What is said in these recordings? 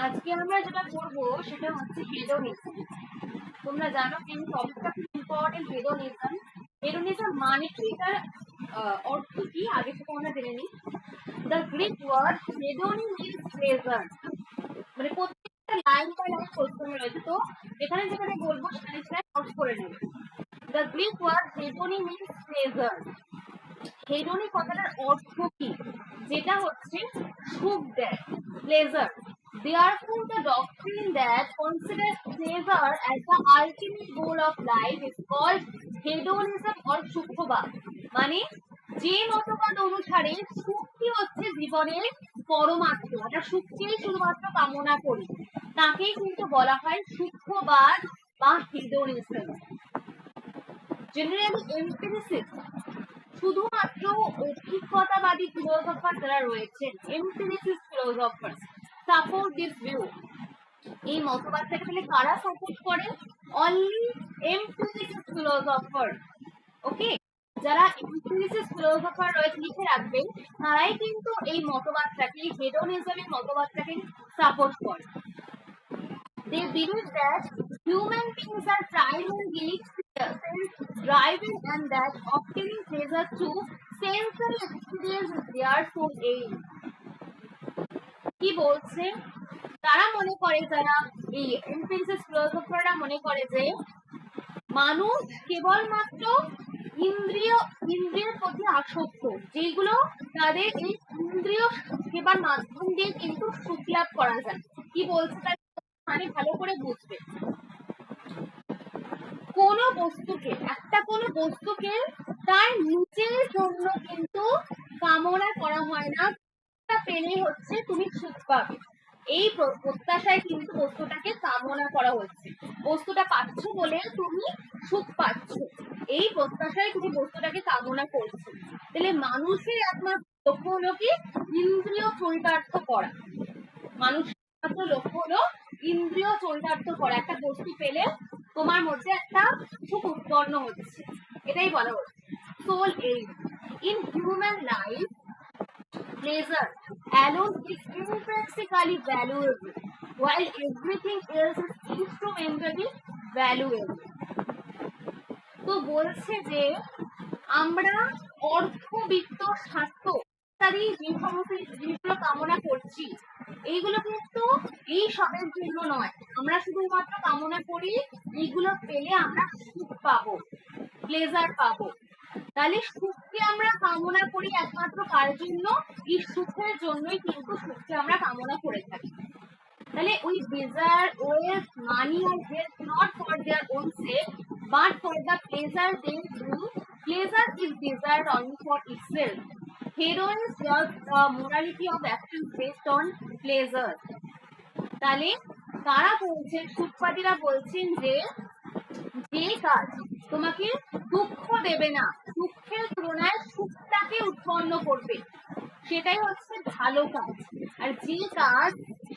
আজকে আমরা যেটা করবো সেটা হচ্ছে হেডোনিজম। তোমরা জানো যে টপিকটা খুব ইম্পর্টেন্ট। হেডোনিজম, হেডোনিজম মানে কি, এটার অর্থ কি আগে থেকে আমরা জেনে নিই। The Greek word hedone means pleasure, মানে প্রত্যেকটা লাইন বাই লাইন কোশ্চেন রয়েছে, তো এখানে যেখানে বলবো সেখানে সেখানে নোট করে নেবে। The Greek word hedone means pleasure, hedone কথাটার অর্থ কি, যেটা হচ্ছে সুখ দেয়, pleasure. Therefore, the doctrine that considers pleasure as the ultimate goal of life is called hedonism or সুখবাদ। মানে যে মতবাদ অনুসারে সুখই হচ্ছে জীবনের পরমাত্ম, আমরা সুখকেই শুধুমাত্র কামনা করি, তাকেই কিন্তু বলা হয় সুখবাদ বা হেডোনিজম। জেনারেলি এমপিরিসিস্ট, শুধুমাত্র অভিজ্ঞতাবাদী ফিলোসফার যারা রয়েছেন, এমপিরিসিস্ট ফিলোসফার, সাপোর্ট দিস ভিউ। এই মতবাদটাকে তাহলে কারা সাপোর্ট করে? Only এমপিরিসিস্ট philosopher. ওকে, যারা এমপিরিসিস্ট ফিলোসফার রয়েছে লিখে রাখবেন, তারাই কিন্তু এই মতবাদটাকে, হেডোনিজমের মতবাদটাকে সাপোর্ট করে। They believe that human beings are primarily self-driven and that obtaining pleasure through sensory experience is their sole aim. কি বলছে? তারা মনে করে, যারা এই এমপিরিসিস্ট ফিলোসফাররা মনে করে যে মানুষ কেবলমাত্র ইন্দ্রিয়ের প্রতি আসক্ত, যেগুলো তাদের এই ইন্দ্রিয় সেবার মাধ্যম দিয়ে কিন্তু সুখ লাভ করা যায়। কি বলছে তার মানে ভালো করে বুঝবে। কোন বস্তুকে, কোনো বস্তুকে তার নিজের জন্য কিন্তু কামনা করা হয় না, পেলেই হচ্ছে তুমি সুখ পাবে, এই প্রত্যাশায় কিন্তু বস্তুটাকে কামনা করা হচ্ছে। বস্তুটা পাচ্ছ বলে তুমি সুখ পাচ্ছ, এই প্রত্যাশায় তুমি বস্তুটাকে কামনা করছো। তাহলে মানুষের একমাত্র লক্ষ্য হলো কি? ইন্দ্রিয় চরিতার্থ করা। মানুষের একমাত্র লক্ষ্য হলো ইন্দ্রিয় চরিতার্থ করা। একটা বস্তু পেলে তোমার মধ্যে একটা সুখ উৎপন্ন হচ্ছে, এটাই বলা হচ্ছে sole aim. In human life, pleasure alone is intrinsically valuable, while everything else is instrumentally valuable. তো বলছে যে আমরা অর্থ, বিত্ত, স্বাস্থ্য ইত্যাদি যে সমস্ত জিনিসগুলো কামনা করছি, এইগুলো কিন্তু এই সবের জন্য নয়। আমরা শুধুমাত্র কামনা করি এইগুলো পেলে আমরা সুখ পাবো, প্লেজার পাবো। তাহলে সুখকে আমরা কামনা করি একমাত্র কার জন্য? এই সুখের জন্যই কিন্তু সুখকে আমরা কামনা করে থাকি। তাহলে we desire wealth, money or health not for their own sake but for the pleasure they bring. Pleasure is desired only for itself. Heroines judge the morality of actions based on pleasure. তাহলে তারা বলছেন, সুখবাদীরা বলছেন যে যে কাজ তোমাকে দুঃখ দেবে না, দুঃখের তুলনায় সুখটাকে উৎপন্ন করবে, সেটাই হচ্ছে ভালো কাজ। আর যে কাজ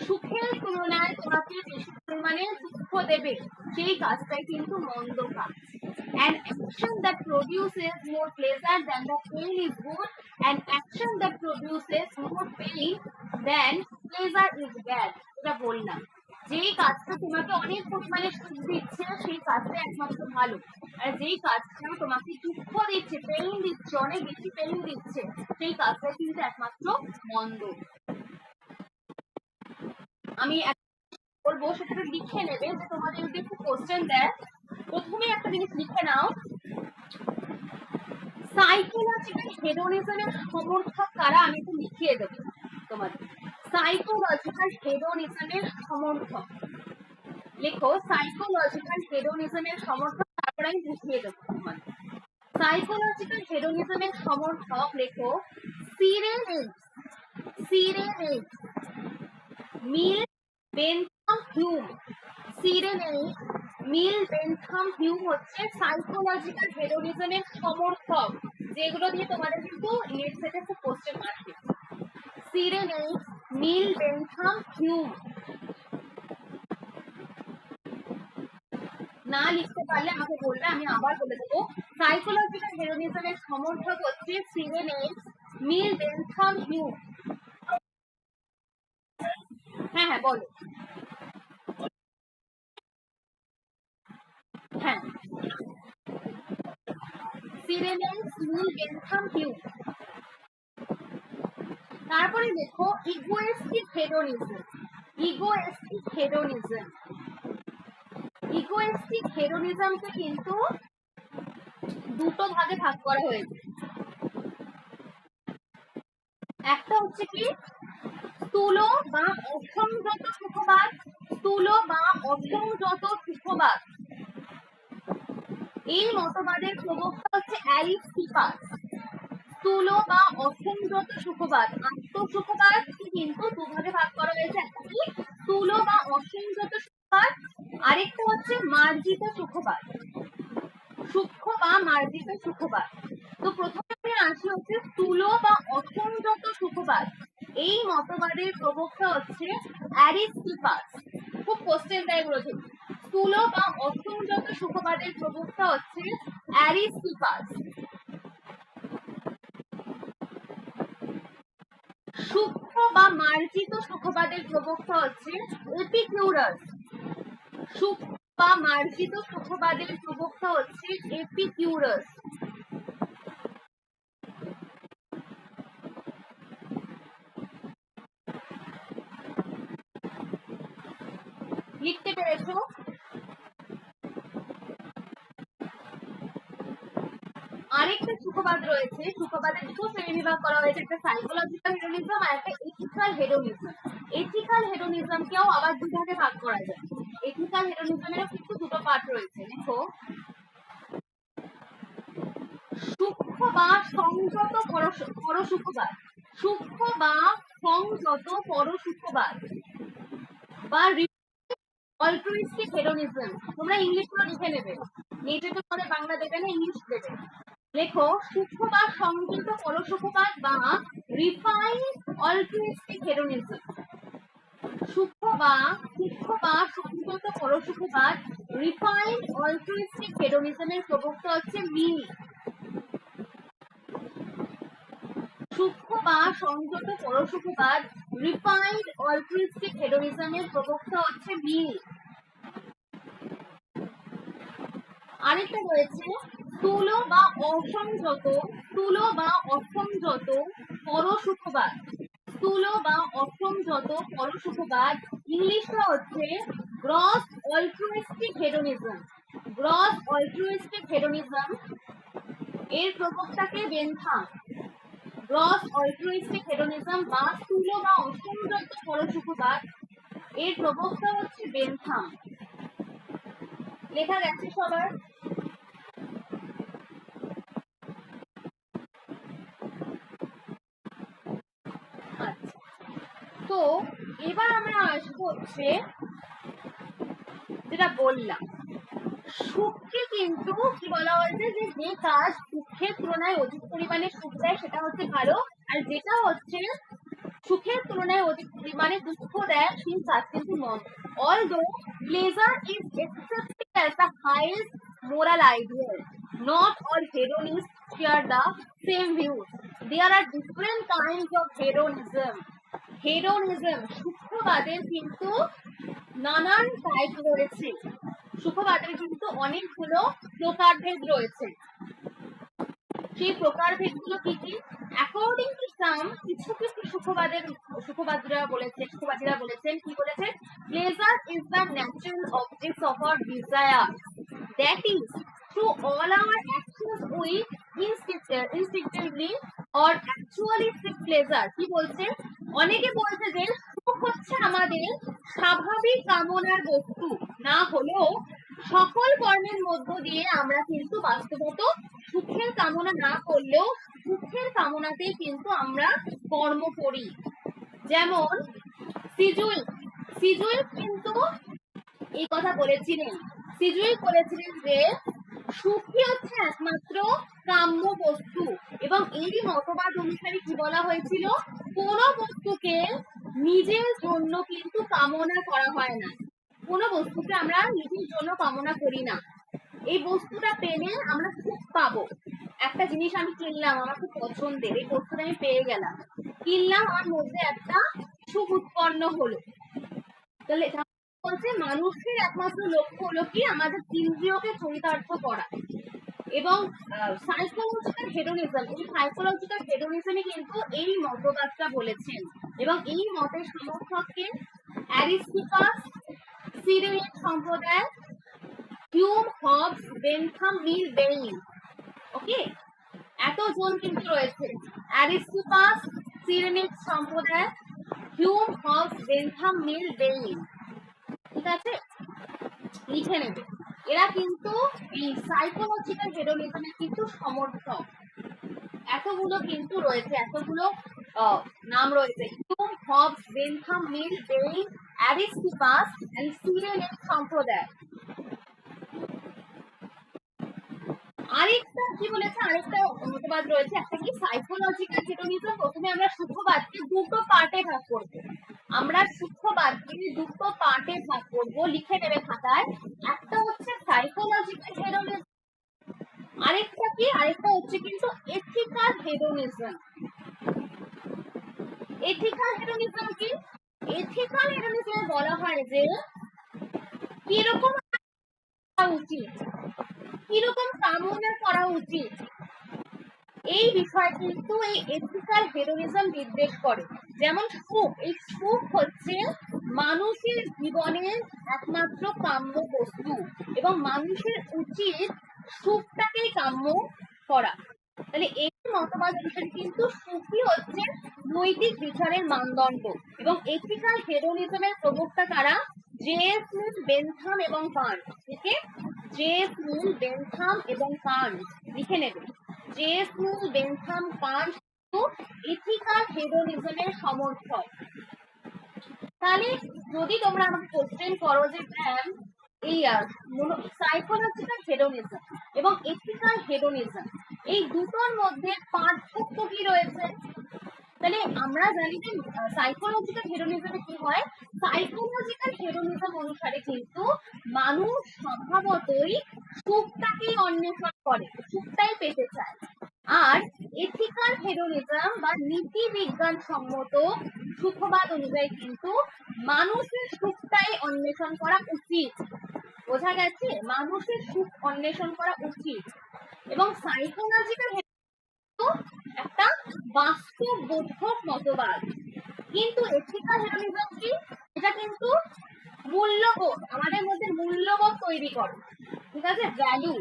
সুখের তুলনায় তোমাকে বেশি পরিমাণে দুঃখ দেবে, সেই কাজটাই কিন্তু মন্দ কাজ। An action that produces more pleasure than the pain is good, and action that produces more pain than pleasure is bad. এটা বললাম, যেই কাজটা তোমাকে অনেক পরিমাণে সুখ দিচ্ছে সেই কাজটা একমাত্র ভালো, আর যেই কাজটা তোমাকে দুঃখ দিচ্ছে, পেইন দিচ্ছে, অনেক বেশি পেইন দিচ্ছে, সেই কাজটা কিন্তু একমাত্র মন্দ। আমি বলবো সেটা লিখে নেবে, যে তোমাদের যদি একটু কোশ্চেন দেয়, প্রথমে একটা জিনিস লিখে নাও, সাইকোলজিক্যাল হেডোনিজমের সমর্থক কারা, আমি একটু লিখিয়ে দেবো তোমাদের। সাইকোলজিক্যাল হেডোনিজমের সমর্থক লেখো, সাইকোলজিক্যাল হেডোনিজমের সমর্থক, তারপরে আমি বুঝিয়ে দেবো তোমাদের। সাইকোলজিক্যাল হেডোনিজমের সমর্থক লেখো সিরেনেইটস, মিল বেনথাম হিউম। সিরেনেইটস, মিল বেনথাম হিউম হচ্ছে সাইকোলজিক্যাল হেডোনিজমের সমর্থক, যেগুলো দিয়ে তোমাদের কিন্তু নেট সেটে খুব কোশ্চেন আসে। সিরেনেইটস, মিল বেনথাম হিউম। না লিখতে পারলে আমাকে বলবে, আমি আবার বলে দেবো। সাইকোলজিক্যাল হেডোনিজমের সমর্থক হচ্ছে সিরেনেইটস, মিল বেনথাম হিউম। হ্যাঁ, হ্যাঁ বলো। হ্যাঁ, সিরেনিয়াম, সিনিল, বেনথাম, হিউ। তারপরে দেখো egoistic hedonism. Egoistic hedonism, egoistic হেডোনিজমকে কিন্তু দুটো ভাগে ভাগ করা হয়েছে। একটা হচ্ছে কি স্থূল বা অসংযত সুখবাদ, স্থূল বা অসংযত সুখবাদ। এই মতবাদের প্রবক্তা হচ্ছে অ্যারিস্টিপাস। স্থূল বা অসংযত সুখবাদ, আত্মসুখবাদ কিন্তু দুভাগে ভাগ করা হয়েছে। একটা কি স্থূল বা অসংযত সুখবাদ, আরেকটা হচ্ছে মার্জিত সুখবাদ, সূক্ষ্ম বা মার্জিত সুখবাদ। তো প্রথমে আমি আসি হচ্ছে স্থূল বা অসংযত সুখবাদ। এই মতবাদের প্রবক্তা হচ্ছে অ্যারিস্টিপাস। খুব কোশ্চেন দেয় বলেছে, স্থূল বা অসংযত সুখবাদের প্রবক্তা হচ্ছে অ্যারিস্টিপাস। সূক্ষ্ম বা মার্জিত সুখবাদের প্রবক্তা হচ্ছে এপিকিউরাস। সূক্ষ্ম বা মার্জিত সুখবাদের প্রবক্তা হচ্ছে এপিকিউরাস। লিখতে পেরেছো? আরেকটা সুখবাদ রয়েছে, সুখবাদের দুটো শ্রেণীবিভাগ করা হয়েছে, একটা সাইকোলজিক্যাল হেডোনিজম আর একটা এথিক্যাল হেডোনিজম। এথিক্যাল হেডোনিজমকেও আবার দুভাগে ভাগ করা যায়। এথিক্যাল হেডোনিজমেরও কিন্তু দুটো পার্ট রয়েছে। দেখো সূক্ষ্ম বা সংযত পরসুখবাদ, সূক্ষ্ম বা সংযত পরসুখবাদ বা অল্ট্রুইস্টিক হেডোনিজম। তোমরা ইংলিশগুলো লিখে নেবে, নেটে তো তোমাদের বাংলা দেবে না, ইংলিশ দেবে। লেখো সূক্ষ্ম বা সংযত পরসুখবাদ বা রিফাইন্ড অল্ট্রুইস্টিক হেডোনিজম। সূক্ষ্ম বা সংযত পরসুখবাদ, রিফাইন্ড অল্ট্রুইস্টিক হেডোনিজমের প্রবক্তা হচ্ছে মিল। সূক্ষ্ম বা সংযত পরসুখবাদ, রিফাইন্ড অল্ট্রুইস্টিক হেডোনিজমের প্রবক্তা হচ্ছে মিল। আরেকটা রয়েছে স্থূল বা অসংযত, স্থূল বা অসংযত পরসুখবাদ। স্থূল বা অসংযত পরসুখবাদ, ইংলিশটা হচ্ছে গ্রস অল্ট্রুইস্টিক হেডোনিজম। গ্রস অল্ট্রুইস্টিক হেডোনিজম এর প্রবক্তাকে বেনথাম। গ্রস অল্ট্রুইস্টিক হেডোনিজম বা স্থূল বা অসংযত পরসুখবাদ এর প্রবক্তা হচ্ছে বেনথাম। লেখা গেছে সবার? তো এবার আমরা আসবো হচ্ছে যেটা বললাম, সুখকে কিন্তু কি বলা হয়েছে যে যে কাজ সুখের তুলনায় অধিক পরিমাণে সুখ দেয় সেটা হচ্ছে ভালো, আর যেটা হচ্ছে সুখের তুলনায় অধিক পরিমাণে দুঃখ দেয় সেই কাজ কিন্তু মন্দ। Although pleasure is accepted as the highest moral ideal, not all hedonists share the same views. There are different kinds of hedonism. Hedonism, সুখবাদের কিন্তু নানান টাইপ রয়েছে। সুখবাদের কিন্তু অনেকগুলো প্রকারভেদ রয়েছে। সেই প্রকারভেদগুলো কি কি? অ্যাকর্ডিং টু সাম, কিছু কিছু সুখবাদীরা বলেছেন কি বলেছেন? Pleasure is the natural object of our desire, that is through all our actions we instinctively or actually seek pleasure. কি বলছে? অনেকে বলছে যে সুখ হচ্ছে আমাদের স্বাভাবিক কামনার বস্তু না হলেও সকল কর্মের মধ্য দিয়ে আমরা কিন্তু বাস্তবত সুখের কামনা না করলেও সুখের কামনাতেই কিন্তু আমরা কর্ম করি। যেমন সিজুইল কিন্তু এই কথা বলেছিলেন। সিজুইল বলেছিলেন যে সুখই হচ্ছে একমাত্র কাম্য বস্তু, এবং এই মতবাদ অনুসারে কি বলা হয়েছিল? কোন বস্তুকে নিজের জন্য কিন্তু কামনা করা হয় না, কোন বস্তুকে আমরা নিজের জন্য কামনা করি না। এই বস্তুটা পেলে আমরা সুখ পাবো। একটা জিনিস আমি কিনলাম, আমার খুব পছন্দের, এই বস্তুটা আমি পেয়ে গেলাম, কিনলাম, আমার মধ্যে একটা সুখ উৎপন্ন হলো। তাহলে বলছে মানুষের একমাত্র লক্ষ্য হলো কি আমাদের ইন্দ্রিয়কে চরিতার্থ করা। এবং সাইকোলজিক্যাল হেডোনিজম, এই সাইকোলজিক্যাল হেডোনিজমই কিন্তু এই মতবাদটা বলেছেন। এবং এই মতের সমর্থককে অ্যারিস্টিপাস, সিরিলিক সম্প্রদায়, হিউম, হবস, বেনথাম, মিল, বেইন। ওকে, এতজন কিন্তু রয়েছে। অ্যারিস্টিপাস, সিরিলিক সম্প্রদায়, হিউম, হবস, বেনথাম, মিল, বেইন। ঠিক আছে, লিখে নেবে। এরা কিন্তু এই সাইকোলজিক্যাল হেডোনিজমের কিন্তু সমর্থক। এতগুলো কিন্তু রয়েছে, এতগুলো নাম রয়েছে: Hume, Hobbes, Bentham, Mill, Bain, Aristippus and Cyrenaic সম্প্রদায়। আরেকটা কি বলেছে, আরেকটা মতবাদ রয়েছে, একটা কি সাইকোলজিক্যাল হেডোনিজম। প্রথমে আমরা সূক্ষ্মবাদকে দুটো পার্টে ভাগ করব। আমরা সূক্ষ্মবাদকে দুটো পার্টে ভাগ করব, লিখে নেবে খাতায়। একটা হচ্ছে সাইকোলজিক্যাল হেডোনিজম, আরেকটা কি, আরেকটা হচ্ছে কিন্তু এথিক্যাল হেডোনিজম। এথিক্যাল হেডোনিজম কি? এথিক্যাল হেডোনিজমে বলা হয় যে কিরকম উচিত, কিরকম কামনা করা উচিত, এই বিষয় কিন্তু এই এথিক্যাল হেডোনিজম নির্দেশ করে। যেমন সুখ, এই সুখ হচ্ছে মানুষের জীবনের একমাত্র কাম্য বস্তু এবং মানুষের উচিত সুখটাকেই কাম্য করা। তাহলে এই মতবাদ অনুসারে কিন্তু সুখই হচ্ছে নৈতিক বিচারের মানদণ্ড। এবং এথিক্যাল হেডোনিজমের প্রবক্তা কারা? জেএস মিল, বেনথাম এবং কান্ট। থেকে জেএস মিল, বেনথাম এবং কান্ট লিখে নেবে। জেএস মিল, বেনথাম, কান্ট এথিক্যাল হেডোনিজমের সমর্থক। তাহলে যদি তোমরা আমাকে কোশ্চেন করো যে ম্যাম এই সাইকোলজিক্যাল হেডোনিজম এবং এথিক্যাল হেডোনিজম এই দুটোর মধ্যে পার্থক্য কি রয়েছে, তাহলে আমরা জানি যে সাইকোলজিক্যাল হেডোনিজমে কি হয়, সাইকোলজিক্যাল হেডোনিজম অনুসারে কিন্তু মানুষ স্বভাবতই সুখটাকেই অন্বেষণ করে, সুখটাই পেতে চায়। আর এথিক্যাল হেডোনিজম বা নীতি বিজ্ঞান সম্মত সুখবাদ অনুযায়ী কিন্তু মানুষের সুখটাই অন্বেষণ করা উচিত। বোঝা গেছে, মানুষের সুখ অন্বেষণ করা উচিত। এবং সাইকোলজিক্যাল একটা বাস্তব বোধক মতবাদ। কিন্তু এথিক্যাল হেডোনিজম কি, এটা কিন্তু মূল্যবোধ, আমাদের মধ্যে মূল্যবোধ তৈরি করে। ঠিক আছে, ভ্যালু,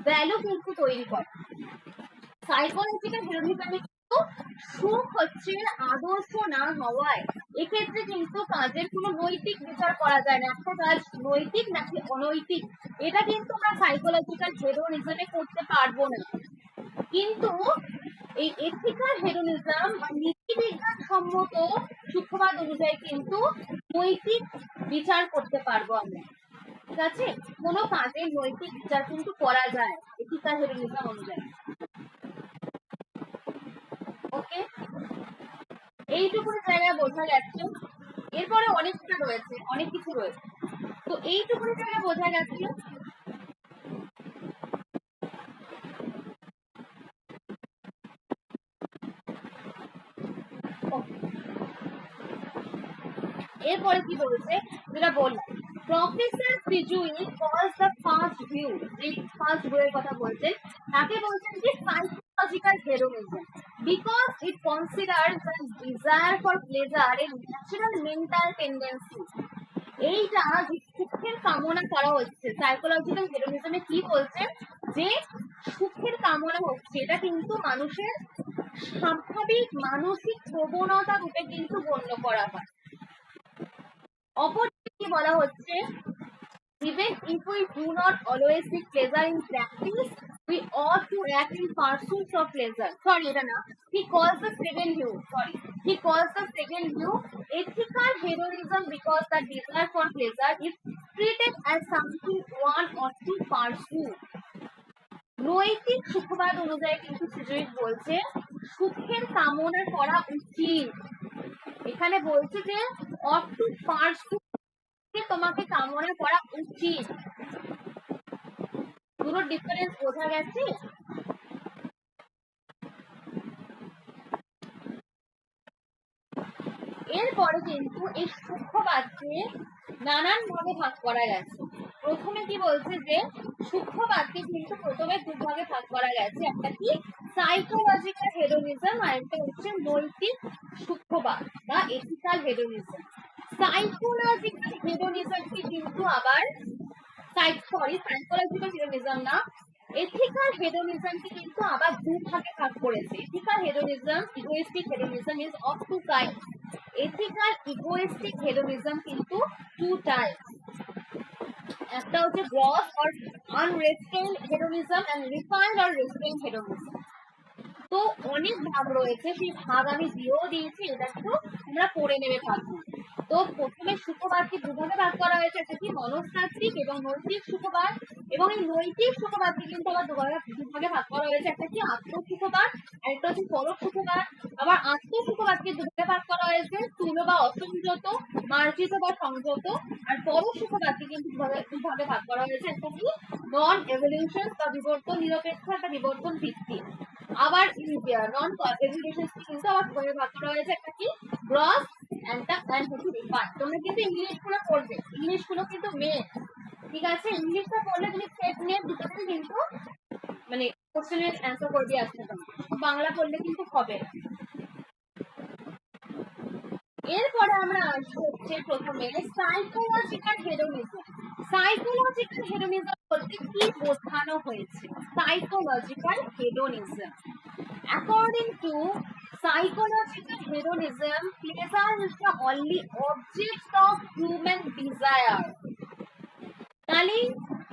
ভ্যালু কিন্তু তৈরি করে। সাইকোলজিক্যাল হেডোনিজমে কিন্তু সুখ হচ্ছে আদর্শ না হওয়ায় এক্ষেত্রে কিন্তু কাজের কোনো নৈতিক বিচার করা যায় না, একটা কাজ নৈতিক নাকি অনৈতিক এটা কিন্তু আমরা সাইকোলজিক্যাল হেডোনিজমে করতে পারবো না। কিন্তু এই এথিক্যাল হেডোনিজম বা নীতি বিজ্ঞান সম্মত সুখবাদ অনুযায়ী কিন্তু নৈতিক বিচার করতে পারবো আমরা। ঠিক আছে, কোনো কাজের নৈতিক বিচার কিন্তু করা যায় এথিক্যাল হেডোনিজম অনুযায়ী। ওকে, এইটুকু জায়গায় বোঝা গেছে। এরপরে অনেকটা রয়েছে, অনেক কিছু রয়েছে, তো এইটুকু জায়গায় বোঝা গেছে। এরপরে কি বলছে, যেটা বললাম, প্রফেসর ফিজুই কলস দ্য ফার্স্ট ভিউ, যে ফার্স্ট ভিউয়ের কথা বলছেন তাকে বলছেন যে psychological hedonism because it considers the desire for pleasure a natural mental tendency. এইটা যে সুখের কামনা করা হচ্ছে, সাইকোলজিক্যাল হেডোনিজমে কি বলছে যে সুখের কামনা হচ্ছে, এটা কিন্তু মানুষের স্বাভাবিক মানসিক প্রবণতা রূপে কিন্তু গণ্য করা হয়। অপরদিকে বলা হচ্ছে even if we do not always seek pleasure in practice, we ought to act in pursuit of pleasure. Sorry, এটা না, he calls the second view, ethical hedonism because the desire for pleasure is treated as something one ought to pursue. নৈতিক সুখবাদ অনুযায়ী কিন্তু ফিজুইক বলছে সুখের কামনা করা উচিত। এখানে বলছে যে ought to pursue, তোমাকে কামনা করা উচিত। পুরো ডিফারেন্স বোঝা গেছে। এরপরে কিন্তু এই সুখবাদকে নানান ভাগে ভাগ করা গেছে। প্রথমে কি বলছে যে সূক্ষ্মবাদকে কিন্তু প্রথমে দুভাগে ভাগ করা গেছে, একটা কি সাইকোলজিক্যাল হেডোনিজম আর একটা হচ্ছে নৈতিক সূক্ষ্মবাদ বা এথিক্যাল হেডোনিজম। সাইকোলজিক্যাল হেডোনিজমকে কিন্তু আবার সাইকোলজিক্যাল হেডোনিজম না, এথিক্যাল হেডোনিজমকে কিন্তু আবার দুভাগে ভাগ করেছে। Ethical hedonism, egoistic hedonism is of two types. Ethical egoistic hedonism কিন্তু টু টাইপস, একটা হচ্ছে gross or unrestrained hedonism and refined or restrained hedonism. তো অনেক ভাগ রয়েছে, সেই ভাগ আমি দিয়েও দিয়েছি, এটা একটু তোমরা পড়ে নেবে ভাবছি। তো প্রথমে সুখবাদকে দুভাগে ভাগ করা হয়েছে, একটা কি মনস্তাত্ত্বিক এবং নৈতিক সুখবাদ, এবং এই নৈতিক সুখবাদকে কিন্তু আবার দুভাগে ভাগ করা হয়েছে, একটা কি আত্মসুখবাদ আর একটা হচ্ছে পরোক্ষ সুখবাদ। আবার আত্মসুখবাদকে দুভাগে ভাগ করা হয়েছে, স্থূল বা অসংযত, মার্জিত বা সংযত। আর পরোক্ষ সুখবাদকে কিন্তু দুভাগে ভাগ করা হয়েছে, একটা কি নন এভলিউশন বা বিবর্তন নিরপেক্ষ, একটা বিবর্তন ভিত্তিক। আবার নন এভলিউশন কিন্তু আবার দুভাগে ভাগ করা হয়েছে, একটা কি গ্রস তোমরা কিন্তু ইংলিশ গুলো পড়বে, ইংলিশ গুলো কিন্তু মেন, ঠিক আছে? ইংলিশটা পড়লে তুমি সেট নেম দুটোতে কিন্তু মানে কোশ্চেনের অ্যান্সার করবে আসছে, তোমার বাংলা পড়লে কিন্তু হবে না। এরপরে আমরা আসবো হচ্ছে প্রথমে সাইকোলজিক্যাল হেডোনিজম। সাইকোলজিক্যাল হেডোনিজম বলতে কি বোঝানো হয়েছে? Psychological Hedonism, according to psychological hedonism, pleasure is the only object of human desire. তাহলে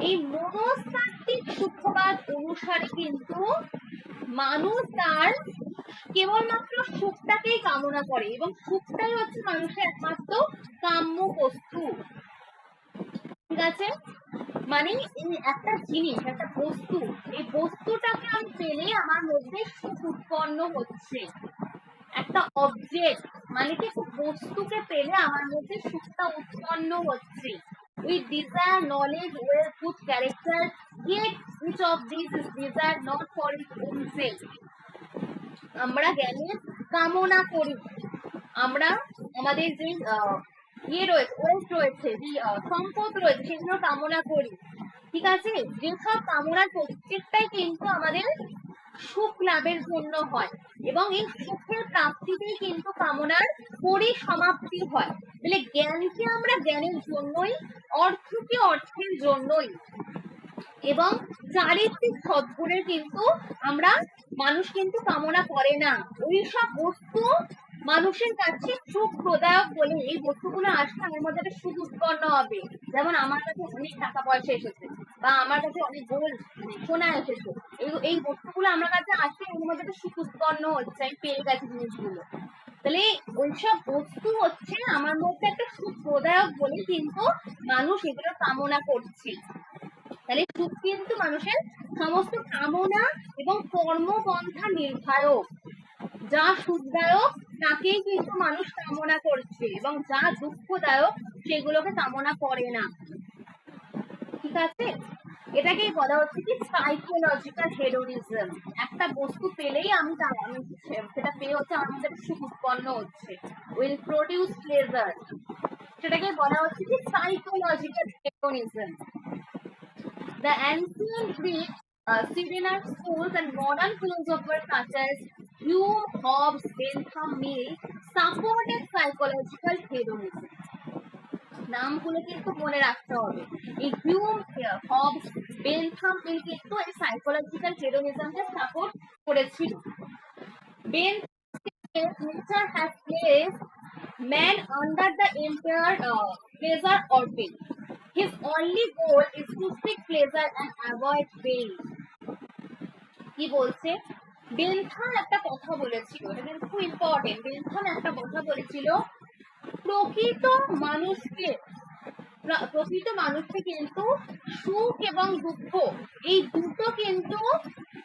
এই মনস্তাত্ত্বিক সূক্ষ্মবাদ অনুসারে কিন্তু মানুষ তার কেবলমাত্র সুখটাকেই কামনা করে এবং সুখটাই হচ্ছে মানুষের একমাত্র কাম্য বস্তু, ঠিক আছে? মানে একটা জিনিস, একটা বস্তু, এই বস্তুটাকে আমি পেলে আমার মধ্যে সুখ উৎপন্ন হচ্ছে। একটা অবজেক্ট মানে কি বস্তুকে পেলে আমার মধ্যে সুখটা উৎপন্ন হচ্ছে। We desire knowledge, wealth, good character, yet each of these is desired not for its own sake. আমরা জ্ঞানের কামনা করি, আমরা আমাদের যে ইয়ে রয়েছে, ওয়েলথ রয়েছে, যে সম্পদ রয়েছে, সেগুলো কামনা করি, ঠিক আছে? যেসব কামনার প্রত্যেকটাই কিন্তু আমাদের সুখ লাভের জন্য হয় এবং এই সুখের প্রাপ্তিতেই কিন্তু কামনার পরিসমাপ্তি হয়। তাহলে জ্ঞানকে আমরা জ্ঞানের জন্যই, অর্থকে অর্থের জন্যই এবং চারিত্রিক সদ্গুণের কিন্তু আমরা মানুষ কিন্তু কামনা করে না। ওইসব বস্তু মানুষের কাছে সুখ প্রদায়ক বলে এই বস্তুগুলো আসলে আমার মধ্যে একটা সুখ উৎপন্ন হবে। যেমন আমার কাছে অনেক টাকা পয়সা এসেছে বা আমার কাছে অনেক গোল্ড সোনা এসেছে, এই বস্তুগুলো আমার কাছে আসছে, এর মধ্যে একটা সুখ উৎপন্ন হচ্ছে, আমি পেয়ে গেছি জিনিসগুলো। তাহলে ওইসব বস্তু হচ্ছে আমার মধ্যে একটা সুখ প্রদায়ক বলে কিন্তু মানুষ এগুলো কামনা করছে। তাহলে সুখ কিন্তু মানুষের সমস্ত কামনা এবং কর্মপন্থা নির্ধারক। যা সুখদায়ক তাকেই কিন্তু মানুষ কামনা করছে এবং যা দুঃখদায়ক সেগুলোকে কামনা করে না, ঠিক আছে? এটাকেই বলা হচ্ছে কি সাইকোলজিক্যাল হেডোনিজম। একটা বস্তু পেলেই আমি সেটা পেয়ে হচ্ছে আমার মধ্যে সুখ উৎপন্ন হচ্ছে, উইল প্রডিউস প্লেজার, সেটাকে বলা হচ্ছে কি psychological Hedonism. The ancient Greek, Cyrenaic schools and modern philosophers such as Hume, Hobbes, Bentham, Mill supported psychological hedonism. নামগুলো কিন্তু মনে রাখতে হবে। এই হিউম, হবস, বেনথাম, মিল কিন্তু এই সাইকোলজিক্যাল হেডোনিজমকে সাপোর্ট করেছিল। Nature has placed man under the entire pleasure orbit. His only goal is to seek pleasure and avoid pain. কি বলছে? বেনথাম একটা কথা বলেছিল, এটা কিন্তু খুব ইম্পর্টেন্ট। বেনথাম একটা কথা বলেছিল, প্রকৃত মানুষকে কিন্তু সুখ এবং দুঃখ এই দুটো কিন্তু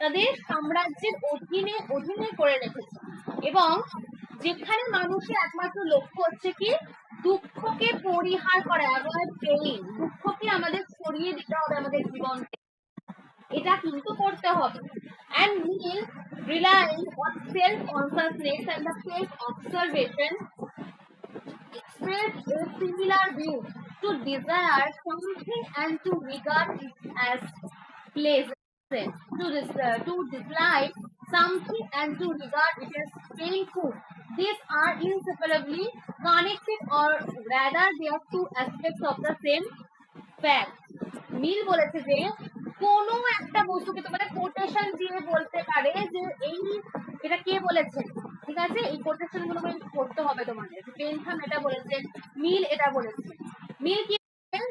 তাদের সাম্রাজ্যের অধীনে করে রেখেছে এবং যেখানে মানুষের একমাত্র লক্ষ্য হচ্ছে কি দুঃখকে পরিহার করা, অ্যাভয়েড পেইন, দুঃখকে আমাদের সরিয়ে দিতে হবে আমাদের জীবন থেকে, এটা কিন্তু করতে হবে। And Mill, relying on self-consciousness and the self-observation, expressed a similar view to desire something and to regard it as pleasant. To dislike something and to regard it as painful. These are inseparably connected, or rather they are two aspects of the same fact. মিল বলেছে যে কোনো একটা বস্তুকে তোমাদের quotation দিয়ে বলতে পারে যে এই, এটা কে বলেছে, ঠিক আছে, এই কোটেশন গুলো পড়তে হবে তোমাদের। বেনথাম এটা বলেছে, মিল এটা বলেছে। মিল কি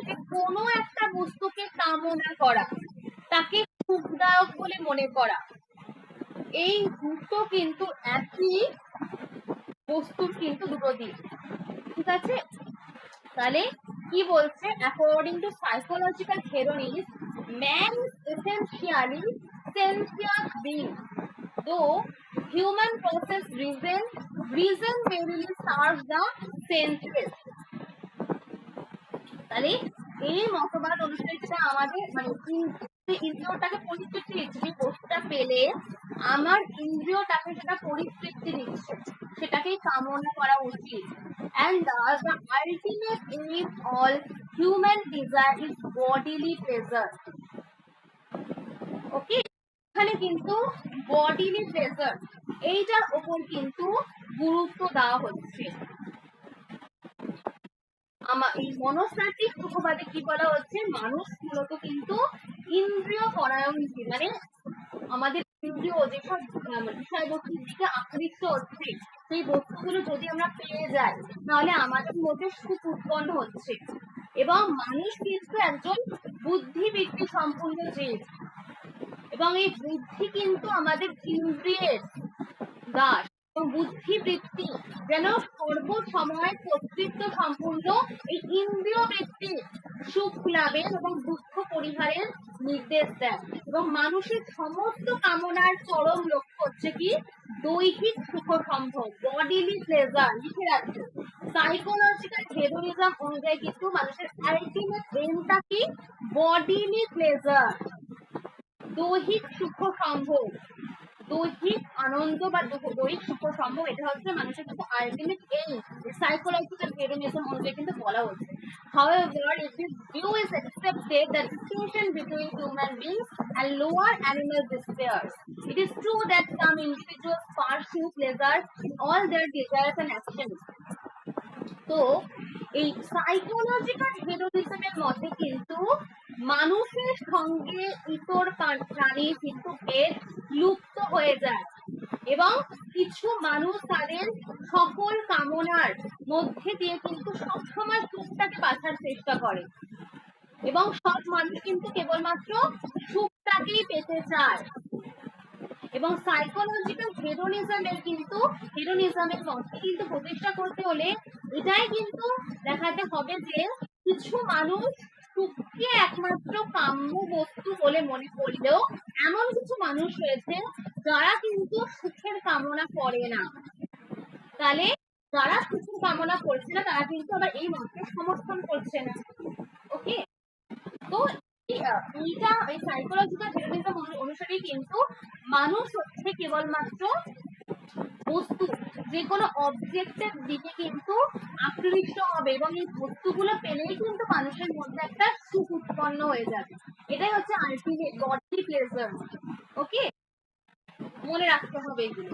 যে কোনো একটা বস্তুকে কামনা করা, তাকে সুখদায়ক বলে মনে করা, এই দুটো কিন্তু একই বস্তুর কিন্তু দুটো দিক, ঠিক আছে। তাহলে কি বলছে, according to psychological theories, man is essentially sensuous being, though human process reason mainly serves the senses. তাহলে এই মতবাদ অনুসারে যেটা আমাদের মানে ইন্দ্রিয়টাকে পরিতৃপ্তি দিচ্ছে, যে বস্তুটা পেলে আমার ইন্দ্রিয়টাকে সেটা পরিতৃপ্তি দিচ্ছে, সেটাকেই কামনা করা উচিত। And thus the ultimate aim of all human desire is bodily pleasure. Okay, এখানে কিন্তু bodily pleasure এইটার উপর কিন্তু গুরুত্ব দেওয়া হচ্ছে। এই মনস্তাত্ত্বিক উপবাদে কি বলা হচ্ছে, মানুষ মূলত কিন্তু ইন্দ্রিয় পরায়ণ, মানে আমাদের ইন্দ্রিয় যেসব বিষয়বস্তুর দিকে আকৃষ্ট হচ্ছে, সেই বস্তুগুলো যদি আমরা পেয়ে যাই তাহলে আমাদের মধ্যে সুখ উৎপন্ন হচ্ছে। এবং মানুষ কিন্তু একজন বুদ্ধিবৃত্তি সম্পূর্ণ জীব, এবং এই বুদ্ধি কিন্তু আমাদের ইন্দ্রিয়ের দাস, বুদ্ধিবৃত্তি যেন সর্বসময় কর্তৃত্ব সম্পূর্ণ এই ইন্দ্রিয় বৃত্তি সুখ লাভের এবং দুঃখ পরিহারের নির্দেশ দেয়। এবং মানুষের সমস্ত কামনার চরম লক্ষ্য হচ্ছে কি, দৈহিক সুখ সম্ভব, বডিলি প্লেজার। লিখে রাখছে, সাইকোলজিক্যাল হেডোনিজম অনুযায়ী কিন্তু মানুষের আলটিমেট এমটা কি, বডিলি প্লেজার, দৈহিক সুখ সম্ভব, দৈহিক আনন্দ বা দৈহিক সুখ সম্ভব, এটা হচ্ছে মানুষের কিন্তু আলটিমেট এইম, সাইকোলজিক্যাল হেডোনিজম অনুযায়ী কিন্তু বলা হচ্ছে। However, if this view is accepted, the distinction between human beings and lower animal despairs. It is true that some individuals pursue pleasure in all their desires and actions. তো এই psychological হেডোনিজমের মধ্যে কিন্তু মানুষের সঙ্গে ইতর প্রাণী কিন্তু ভেদ লুপ্ত হয়ে যায়, এবং কিছু মানুষ তাদের সকল কামনার মধ্যে দিয়ে কিন্তু সবসময় সুখটাকে বাঁচার চেষ্টা করে, এবং সব মানুষ কিন্তু কেবলমাত্র সুখটাকেই পেতে চায়। এবং সাইকোলজিক্যাল হেডোনিজমের মধ্যে কিন্তু প্রতিষ্ঠা করতে হলে এটাই কিন্তু দেখাতে হবে যে কিছু মানুষ সুখকে একমাত্র কাম্য বস্তু বলে মনে করলেও এমন কিছু মানুষ রয়েছে যারা কিন্তু সুখের কামনা করে না। তাহলে যারা সুখের কামনা করছে না তারা কিন্তু আবার এই মতকে সমর্থন করছে না। ওকে, তো এইটা এই সাইকোলজিক্যাল হেডোনিজম অনুসারে কিন্তু মানুষ হচ্ছে কেবলমাত্র বস্তু, যে কোনো অবজেক্টের দিকে কিন্তু আকৃষ্ট হবে, এবং এই বস্তুগুলো পেলেই কিন্তু মানুষের মধ্যে একটা সুখ উৎপন্ন হয়ে যাবে। এটাই হচ্ছে আলটিমেট বডি প্লেজার। ওকে, মনে রাখতে হবে এগুলো।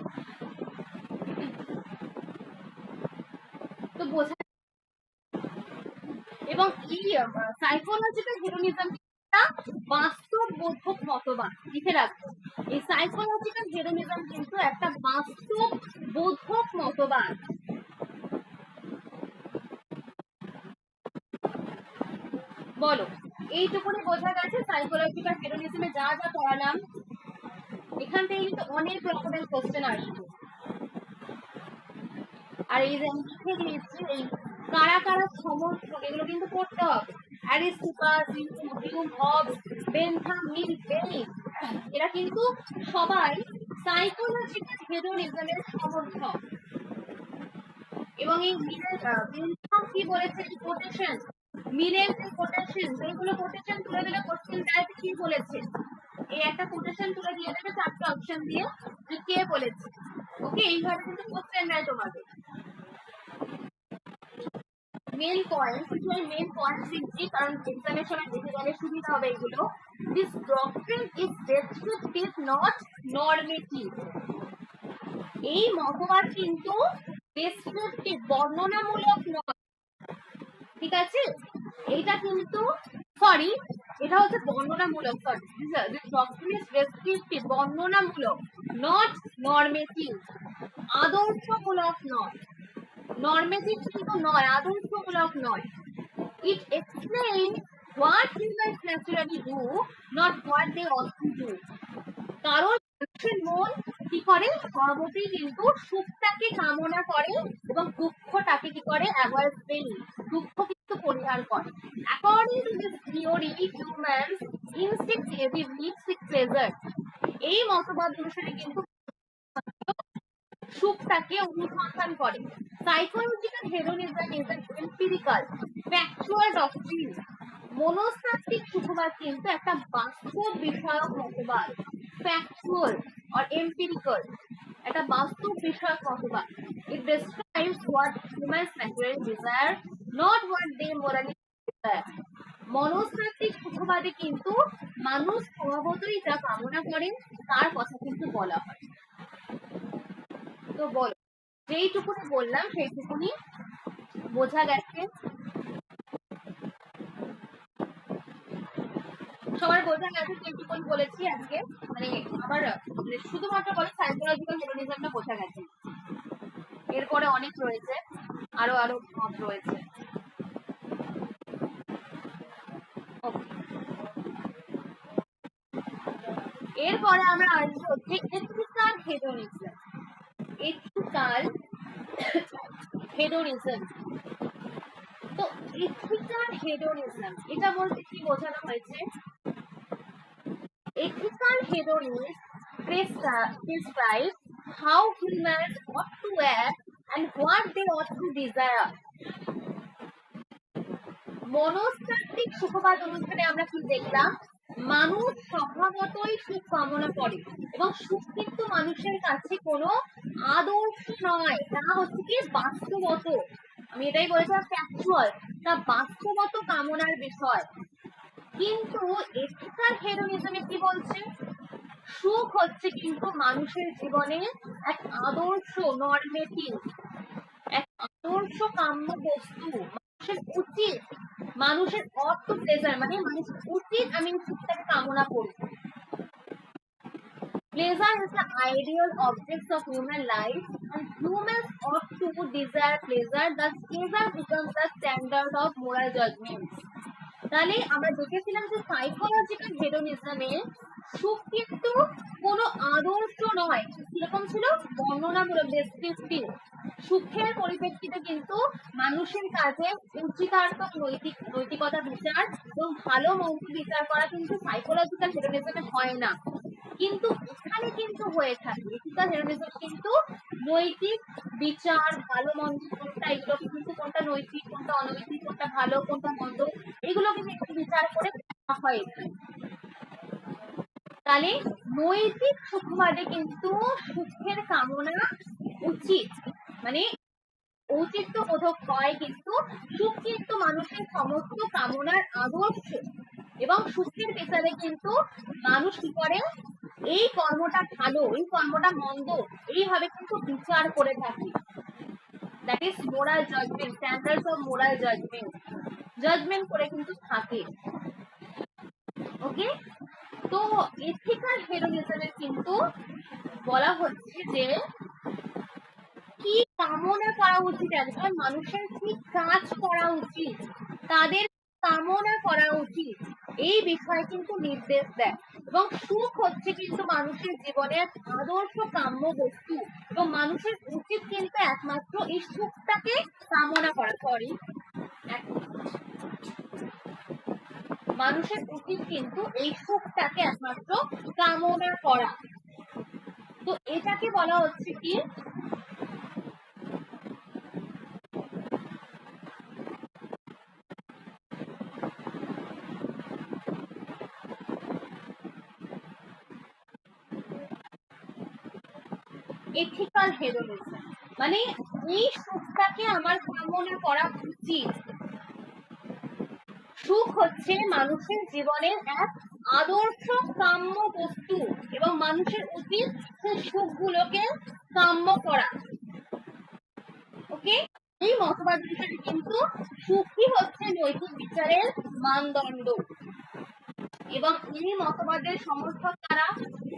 তো বোঝা, এবং এই সাইকোলজিক্যাল হেডোনিজম বাস্তব বোধক মতবাদ। লিখে রাখবো, এই সাইকোলজিক্যাল হেডোনিজম কিন্তু একটা বাস্তব বোধক মতবাদ। বলো, এইটুকুনি বোঝা গেছে সাইকোলজিক্যাল হেডোনিজমে যা যা পড়ালাম। এখান থেকে কিন্তু অনেক রকমের কোশ্চেন আসবে। আর এই যে আমি লিখে দিয়েছি, এই কারা কারা সমর্থক, এগুলো কিন্তু পড়তে হবে। অ্যারিস্টোপাস, হিউম, হবস, বেনথাম, মিল, বেনিস, এরা কিন্তু সবাই সাইকোলজিক্যাল হেডোনিজমের সমর্থক। এবং এই মিলের বেনথাম কি বলেছে, কোটেশন, মিলের যে কোটেশন, যেগুলো কোটেশন তুলে দিলে কোশ্চেন টাইপ কি বলেছে, এই একটা কোটেশন তুলে দিয়ে দেবে চারটে অপশন দিয়ে যে কে বলেছে। ওকে, এইভাবে কিন্তু কোশ্চেন দেয় তোমাদের। মেন পয়েন্ট, কিছু আমি মেন পয়েন্ট দিচ্ছি কারণ এক্সামের সময় দেখে গেলে সুবিধা হবে এগুলো। This doctrine is descriptive not normative. এই মতবাদ কিন্তু ডেসক্রিপটিভ বর্ণনামূলক নয়, ঠিক আছে? এইটা কিন্তু সরি এটা হচ্ছে বর্ণনামূলক, sorry this doctrine is descriptive বর্ণনামূলক নট নরমেটিভ, আদর্শমূলক নয়। নরমেটিভ কিন্তু নয়, আদর্শমূলক নয়। It explains what humans naturally do, not what they ought to do. কারণ মানুষের মন কি করে, স্বভাবতই কিন্তু সুখটাকে কামনা করে এবং দুঃখটাকে কি করে, অ্যাভয়েড করে, দুঃখ কিন্তু পরিহার করে। According to this theory, humans instinctively seek pleasure. এই মতবাদ অনুসারে কিন্তু সুখটাকে অনুসন্ধান করে। Psychological Hedonism is an empirical factual doctrine. মনস্তাত্ত্বিক সুখবাদ কিন্তু একটা বাস্তব বিষয়ক মতবাদ, ফ্যাকচুয়াল আর এম্পিরিক্যাল, একটা বাস্তব বিষয়ক মতবাদ। It describes what humans naturally desire, not what they morally desire. মনস্তাত্ত্বিক সুখবাদে কিন্তু মানুষ স্বভাবতই যা কামনা করে তার কথা কিন্তু বলা হয়। তো বলো, যেইটুকুনি বললাম সেইটুকুনি বোঝা গেছে? সবার বোঝা গেছে যেটুকুনি বলেছি আজকে? মানে আবার শুধুমাত্র বলে সাইকোলজিক্যাল হেডোনিজমটা বোঝা গেছে, এরপরে অনেক রয়েছে, আরো আরো মত রয়েছে। এরপরে আমরা আসবো হচ্ছে এথিক্যাল হেডোনিজম। এথিক্যাল হেডোনিজম, তো এথিক্যাল হেডোনিজম এটা বলতে কি বোঝানো হয়েছে? Ethical hedonism prescribes how humans ought to act and what they ought to desire. মনস্তাত্ত্বিক সুখবাদ অনুসারে আমরা কি দেখলাম? মানুষ স্বভাবতই সুখ কামনা করে এবং সুখ কিন্তু মানুষের কাছে কোনো আদর্শ নয়, তা হচ্ছে কি বাস্তবত। আমি এটাই বলেছিলাম ফ্যাকচুয়াল, তা বাস্তবত কামনার বিষয়। কিন্তু এথিক্যাল হেডোনিজমে কি বলছে? সুখ হচ্ছে কিন্তু মানুষের জীবনে এক আদর্শ, নরমেটিভ, এক আদর্শ কাম্য বস্তু। মানুষের উচিত, মানুষের অর্থ প্লেজার, মানে মানুষের উচিত আমি সুখটাকে কামনা করব। Pleasure is the ideal object of human life and humans ought to desire pleasure. Thus pleasure becomes the standard of moral judgments. তাহলে আমরা দেখেছিলাম যে সাইকোলজিক্যাল হেডোনিজমে সুখ কিন্তু কোনো আদর্শ নয়, কিরকম ছিল, বর্ণনামূলক, ডেসক্রিপটিভ। সুখের পরিপ্রেক্ষিতে কিন্তু মানুষের কাছে উচিতার্থক নৈতিকতা বিচার এবং ভালো মন্দ বিচার করা কিন্তু সাইকোলজিক্যাল হেডোনিজমে হয় না, কিন্তু এখানে কিন্তু হয়ে থাকে। এথিক্যাল হেডোনিজম কিন্তু নৈতিক বিচার, ভালো মন্দ কোনটা, এগুলো কিন্তু কোনটা নৈতিক, কোনটা অনৈতিক, কোনটা ভালো, কোনটা মন্দ, এগুলো কিন্তু একটু বিচার করে হয় এখানে। তাহলে নৈতিক সুখবাদে কিন্তু সুখের কামনা উচিত, মানে ঔচিত্য বোধক হয়, কিন্তু সুখ কিন্তু মানুষের সমস্ত কামনার আদর্শ এবং সুখের পেছনে কিন্তু মানুষ কি করে, এই কর্মটা ভালো, এই কর্মটা মন্দ, এইভাবে কিন্তু বিচার করে থাকে। That is moral judgement, standards of moral judgement, judgement করে কিন্তু থাকে। ওকে, তো এথিক্যাল হেডোনিজমে কিন্তু বলা হচ্ছে যে কি কামনা করা উচিত, একজন মানুষের কি কাজ করা উচিত, তাদের কামনা করা উচিত, এই বিষয়ে কিন্তু নির্দেশ দেয়। এবং সুখ হচ্ছে কিন্তু মানুষের জীবনের আদর্শ কাম্য বস্তু এবং মানুষের উচিত কিন্তু একমাত্র এই সুখটাকে কামনা করা। সরি, মানুষের উচিত কিন্তু এই সুখটাকে একমাত্র কামনা করা। তো এটাকে বলা হচ্ছে কি, এথিক্যাল হেডোনিজম, মানে এই সুখটাকে আমার কামনা করা উচিত, সুখ হচ্ছে মানুষের জীবনের এক আদর্শ কাম্য বস্তু এবং মানুষের উচিত সেই সুখগুলোকে কাম্য করা। ওকে, এই মতবাদ অনুসারে কিন্তু সুখই হচ্ছে নৈতিক বিচারের মানদণ্ড এবং এই মতবাদের সমর্থক তারা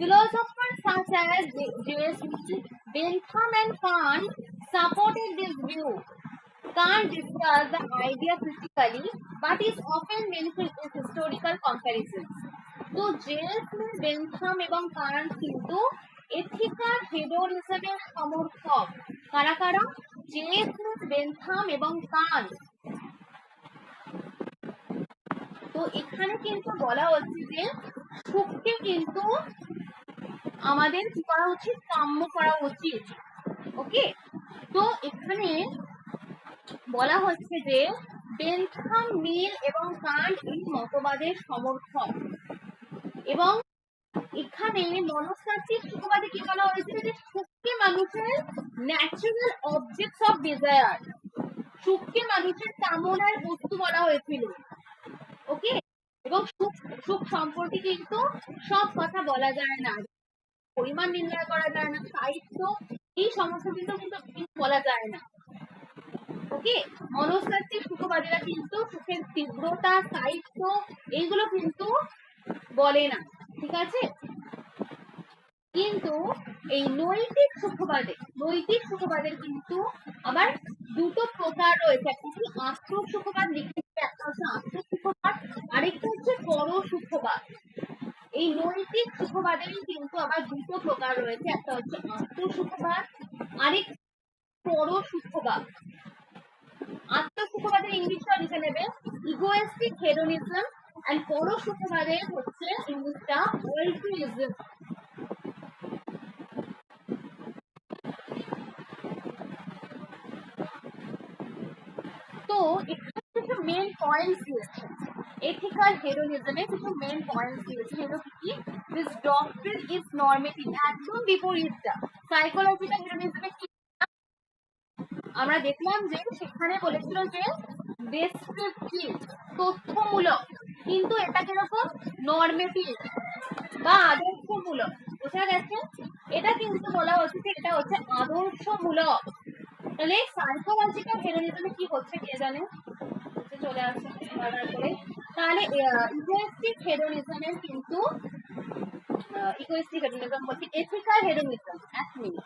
philosophers such as J.S. Mill, Bentham and Kant supported this view. Kant discussed the idea critically, but is often mentioned in historical comparisons. তো জেমস মিল, বেনথাম এবং কান্ট কিন্তু এথিক্যাল হেডোনিজমের সমর্থক। কারা কারা? জেমস মিল, বেনথাম এবং কান্ট। তো এখানে কিন্তু বলা হচ্ছে যে সুখকে কিন্তু আমাদের কি করা উচিত? কাম্য করা উচিত। ওকে, তো এখানে বলা হচ্ছে যে বেনথাম, মিল এবং কান্ট এই মতবাদের সমর্থক এবং এখানে মনস্তাত্ত্বিক সুখবাদে কি বলা হয়েছিল যে সুখকে মানুষের ন্যাচারাল অবজেক্টস অফ ডিজায়ার, সুখকে মানুষের কামনার বস্তু বলা হয়েছিল। ওকে, এবং সুখ সুখ সম্পর্কে কিন্তু সব কথা বলা যায় না, পরিমাণ নির্ণয় করা যায় না, সাহিত্য এই সমস্ত কিন্তু বলা যায় না। ওকে, মনস্তাত্ত্বিক সুখবাদীরা কিন্তু সুখের তীব্রতা, সাহিত্য এইগুলো কিন্তু বলে না, ঠিক আছে। কিন্তু এই নৈতিক সুখবাদের কিন্তু আবার দুটো প্রকার রয়েছে, একটা হচ্ছে আত্মসুখবাদ লিখেছে, একটা হচ্ছে আত্মসুখবাদ, আরেকটা হচ্ছে পরসুখবাদ। এই নৈতিক সুখবাদেরই কিন্তু আবার দুটো প্রকার রয়েছে, একটা হচ্ছে আত্মসুখবাদ, আরেক পরসুখবাদ। আত্মসুখবাদের ইংলিশটা লিখে নেবে ইগোয়েস্টিক হেডোনিজম, এন্ড পরসুখবাদের হচ্ছে ইংলিশটা অল্ট্রুইজম। তো এখানে কিছু মেন পয়েন্টস দিয়েছে, এথিক্যাল হেডোনিজমে কিছু মেন পয়েন্টস দিয়েছে, যেগুলো কি? দিস ডক্ট্রিন ইজ নরমেটিভ, একদম বিপরীতটা। সাইকোলজিক্যাল হেডোনিজমে কি আমরা দেখলাম যে সেখানে বলেছিল যে ডেসক্রিপটিভ, তথ্যমূলক, কিন্তু এটা কিরকম? নরমেটিভ বা আদর্শমূলক। বোঝা গেছে? এটা কিন্তু বলা হচ্ছে যে এটা হচ্ছে আদর্শমূলক। তাহলে সাইকোলজিক্যাল হেডোনিজমে কি হচ্ছে কে জানে? চলে আসছে করে। তাহলে ইগোয়েস্টিক হেডোনিজমের কিন্তু ইগোয়েস্টিক হেডোনিজম বলছি, এথিক্যাল হেডোনিজম। এক মিনিট,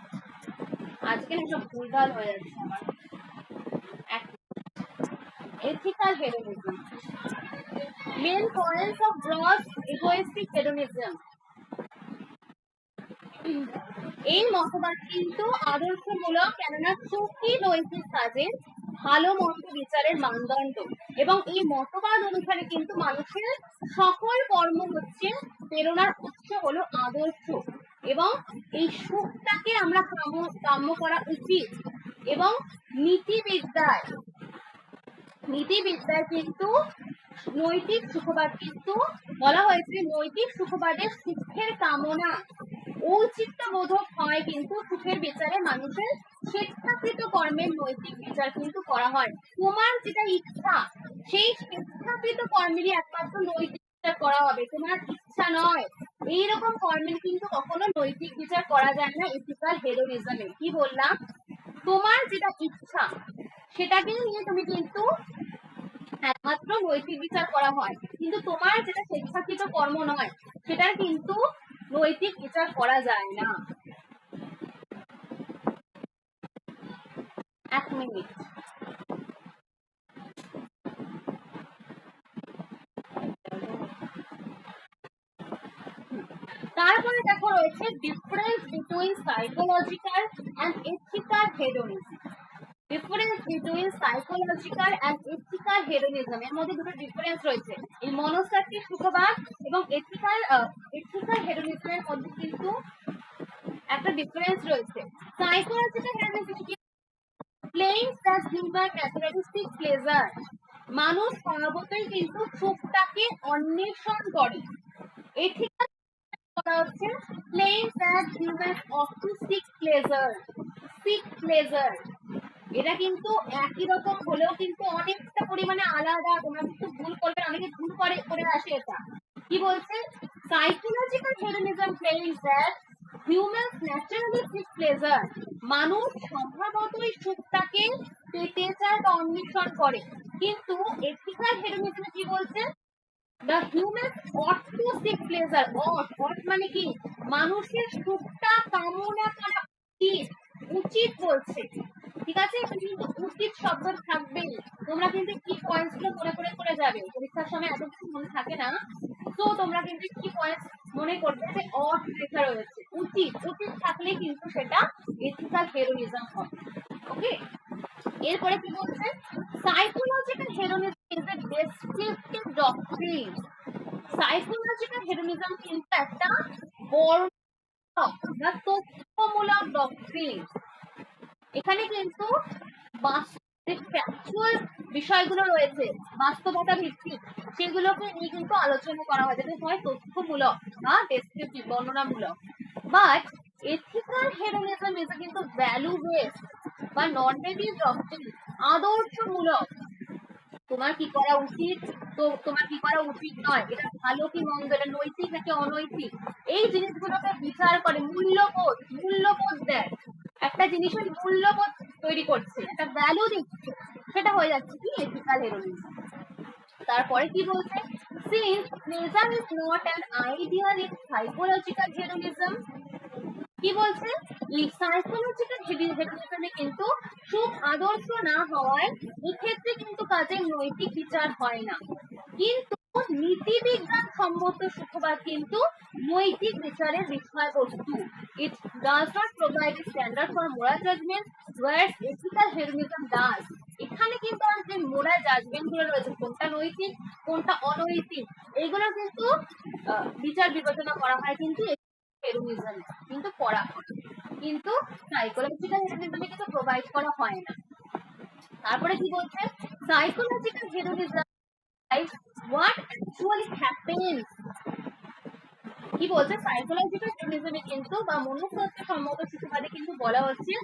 আজকে সব ভুলভাল হয়ে যাচ্ছে আমার। Ethical hedonism. Main points of gross egoistic hedonism. এই মতবাদ কিন্তু আদর্শমূলক, কেননা সুখী নৈতিক কাজের ভালো মন্দ বিচারের মানদণ্ড এবং এই মতবাদ অনুসারে কিন্তু মানুষের সকল কর্ম হচ্ছে প্রেরণার উৎস হলো আদর্শ এবং এই সুখটাকে আমরা কাম্য করা উচিত। এবং নীতিবিদ্যায় কিন্তু নৈতিক সুখবাদ কিন্তু বলা হয়েছে নৈতিক সুখবাদের সুখের কামনা ঔচিত্যবোধক হয়, কিন্তু সুখের বিচারে মানুষের স্বেচ্ছাকৃত কর্মের নৈতিক বিচার কিন্তু করা হয়। তোমার যেটা ইচ্ছা সেই স্বেচ্ছাকৃত কর্মেরই একমাত্র নৈতিক বিচার করা হবে, তোমার ইচ্ছা নয় এইরকম কর্মের কিন্তু কখনো নৈতিক বিচার করা যায় না এথিক্যাল হেডোনিজমে। কি বললাম? তোমার যেটা ইচ্ছা সেটাকে নিয়ে তুমি কিন্তু একমাত্র নৈতিক বিচার করা হয়, কিন্তু তোমার যেটা স্বেচ্ছাকৃত কর্ম নয় সেটার কিন্তু নৈতিক বিচার করা যায় না। এক মিনিট, তারপরে দেখো রয়েছে difference between psychological and ethical hedonism. Difference between psychological and ethical hedonism, এর মধ্যে দুটো ডিফারেন্স রয়েছে। এই মনস্তাত্ত্বিক সুখবাদ এবং এথিক্যাল হেডোনিজমের মধ্যে কিন্তু একটা ডিফারেন্স রয়েছে। সাইকোলজিক্যাল হেডোনিজম কি? claims that human naturalistic pleasure, মানুষ স্বভাবতই কিন্তু সুখটাকে অন্বেষণ করে। এথিক্যাল বলা হচ্ছে claims that human ought to seek pleasure, এটা কিন্তু একই রকম হলেও কিন্তু অনেকটা পরিমাণে আলাদা, তোমরা কিন্তু ভুল করবে, অনেকে ভুল করে আসে এটা। কি বলছে, psychological hedonism claims that humans naturally seek pleasure, মানুষ স্বভাবতই সুখটাকে পেতে চায় বা অন্বেষণ করে, কিন্তু এথিক্যাল হেডোনিজমে কি বলছে, the human ought to seek pleasure, ought মানে কি, মানুষের সুখটা কামনা করা উচিত, উচিত বলছে, ঠিক আছে, এখানে কিন্তু উচিত শব্দ থাকবেই। তোমরা কিন্তু কি পয়েন্টস গুলো করে যাবে, পরীক্ষার সময় এত কিছু মনে থাকে না, তো তোমরা কিন্তু কি পয়েন্টস মনে করবে যে ought লেখা রয়েছে, উচিত, উচিত থাকলে কিন্তু সেটা এথিক্যাল হেরোইজম হবে। ওকে, এরপরে কি বলছে, psychological hedonism is a descriptive doctrine, psychological hedonism কিন্তু একটা বর্ণক বা তথ্যমূলক ডক্ট্রিন। এখানে কিন্তু ফ্যাকচুয়াল বিষয়গুলো রয়েছে, বাস্তবতা ভিত্তিক, সেগুলোকে নিয়ে কিন্তু আলোচনা করা হয়, যেটা হয় তথ্যমূলক বা ডেসক্রিপটিভ, বর্ণনামূলক। বাট এথিক্যাল হেডোনিজম ইজ কিন্তু ভ্যালু বেসড বা নর্মেটিভ ডক্ট্রিন, আদর্শমূলক, তোমার কি করা উচিত, তো তোমার কি করা উচিত নয়, এটা ভালো কি মন্দ, এটা নৈতিক নাকি অনৈতিক, এই জিনিসগুলোকে বিচার করে, মূল্যবোধ, মূল্যবোধ দেয়, একটা জিনিসের মূল্যবোধ তৈরি করছে, একটা ভ্যালু দিচ্ছে, সেটা হয়ে যাচ্ছে কি এথিক্যাল হেরোনিজম। তারপরে কি বলছে, since pleasure is not an ideal in psychological hedonism, কি বলছে, সাইকোলজিক্যাল হেডোনিজমে কিন্তু সুখ আদর্শ না হওয়ায় এক্ষেত্রে কিন্তু কাজের নৈতিক বিচার হয় না, কিন্তু নীতিবিজ্ঞান সম্মত সুখবাদ কিন্তু নৈতিক বিচারের বিষয়বস্তু। It does not provide a standard for moral judgement whereas ethical hedonism does, এখানে কিন্তু আর যে মোরাল জাজমেন্ট গুলো রয়েছে, কোনটা নৈতিক কোনটা অনৈতিক, এগুলো কিন্তু বিচার বিবেচনা করা হয় কিন্তু হেডোনিজম কিন্তু পড়া হয়, কিন্তু সাইকোলজিক্যাল হেডোনিজমে কিন্তু প্রোভাইড করা হয় না। তারপরে কি বলছে, psychological Hedonism what actually happens, কি বলছে, সাইকোলজিক্যাল হেডোনিজমে কিন্তু বা মনস্তত্ত্ব সম্মত সুখবাদে কিন্তু বলা হচ্ছে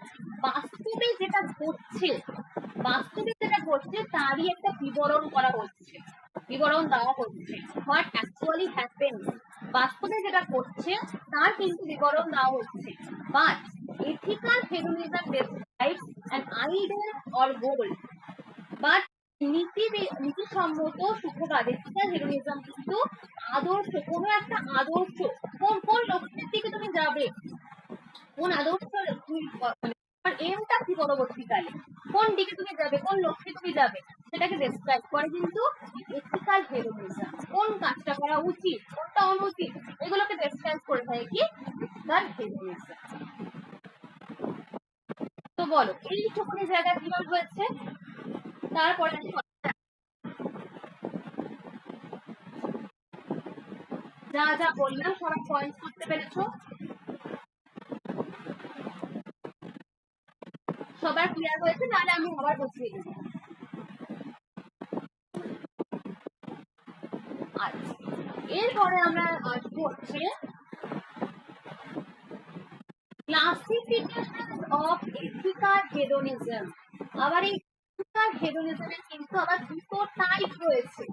বাস্তবে যেটা ঘটছে, বাস্তবে যেটা ঘটছে তারই একটা বিবরণ করা হচ্ছে, বিবরণ দেওয়া হচ্ছে, হোয়াট অ্যাকচুয়ালি হ্যাপেন্স, বাস্তবে যেটা ঘটছে তার কিন্তু বিবরণ দেওয়া হচ্ছে। But ethical hedonism describes an ideal or goal, but নীতিসম্মত সুখবাদ এথিক্যাল হেডোনিজম কিন্তু আদর্শ, কোনো একটা আদর্শ, কোন কোন লক্ষ্যের দিকে তুমি যাবে, কোন আদর্শ এমটা কি পরবর্তীকালে, কোন দিকে তুমি যাবে, কোন লক্ষ্যে তুমি যাবে, সেটাকে ডেসক্রাইব করে কিন্তু এথিক্যাল হেডোনিজম, কোন কাজটা করা উচিত কোনটা অনুচিত, এগুলোকে ডেসক্রাইব করে থাকে কি এথিক্যাল হেডোনিজম। তো বলো এইটুকুনি জায়গা ক্লিয়ার হয়েছে? তারপরে যা যা বললাম সবাই পয়েন্ট করতে পেরেছো? সবার ক্লিয়ার হয়েছে? নাহলে আমি আবার বুঝিয়ে দেবো। আচ্ছা, এরপরে আমরা আসবো হচ্ছে ক্লাসিফিকেশন অফ এথিক্যাল হেডোনিজম। আবার এই এথিক্যাল হেডোনিজমের কিন্তু আবার দুটো টাইপ রয়েছে।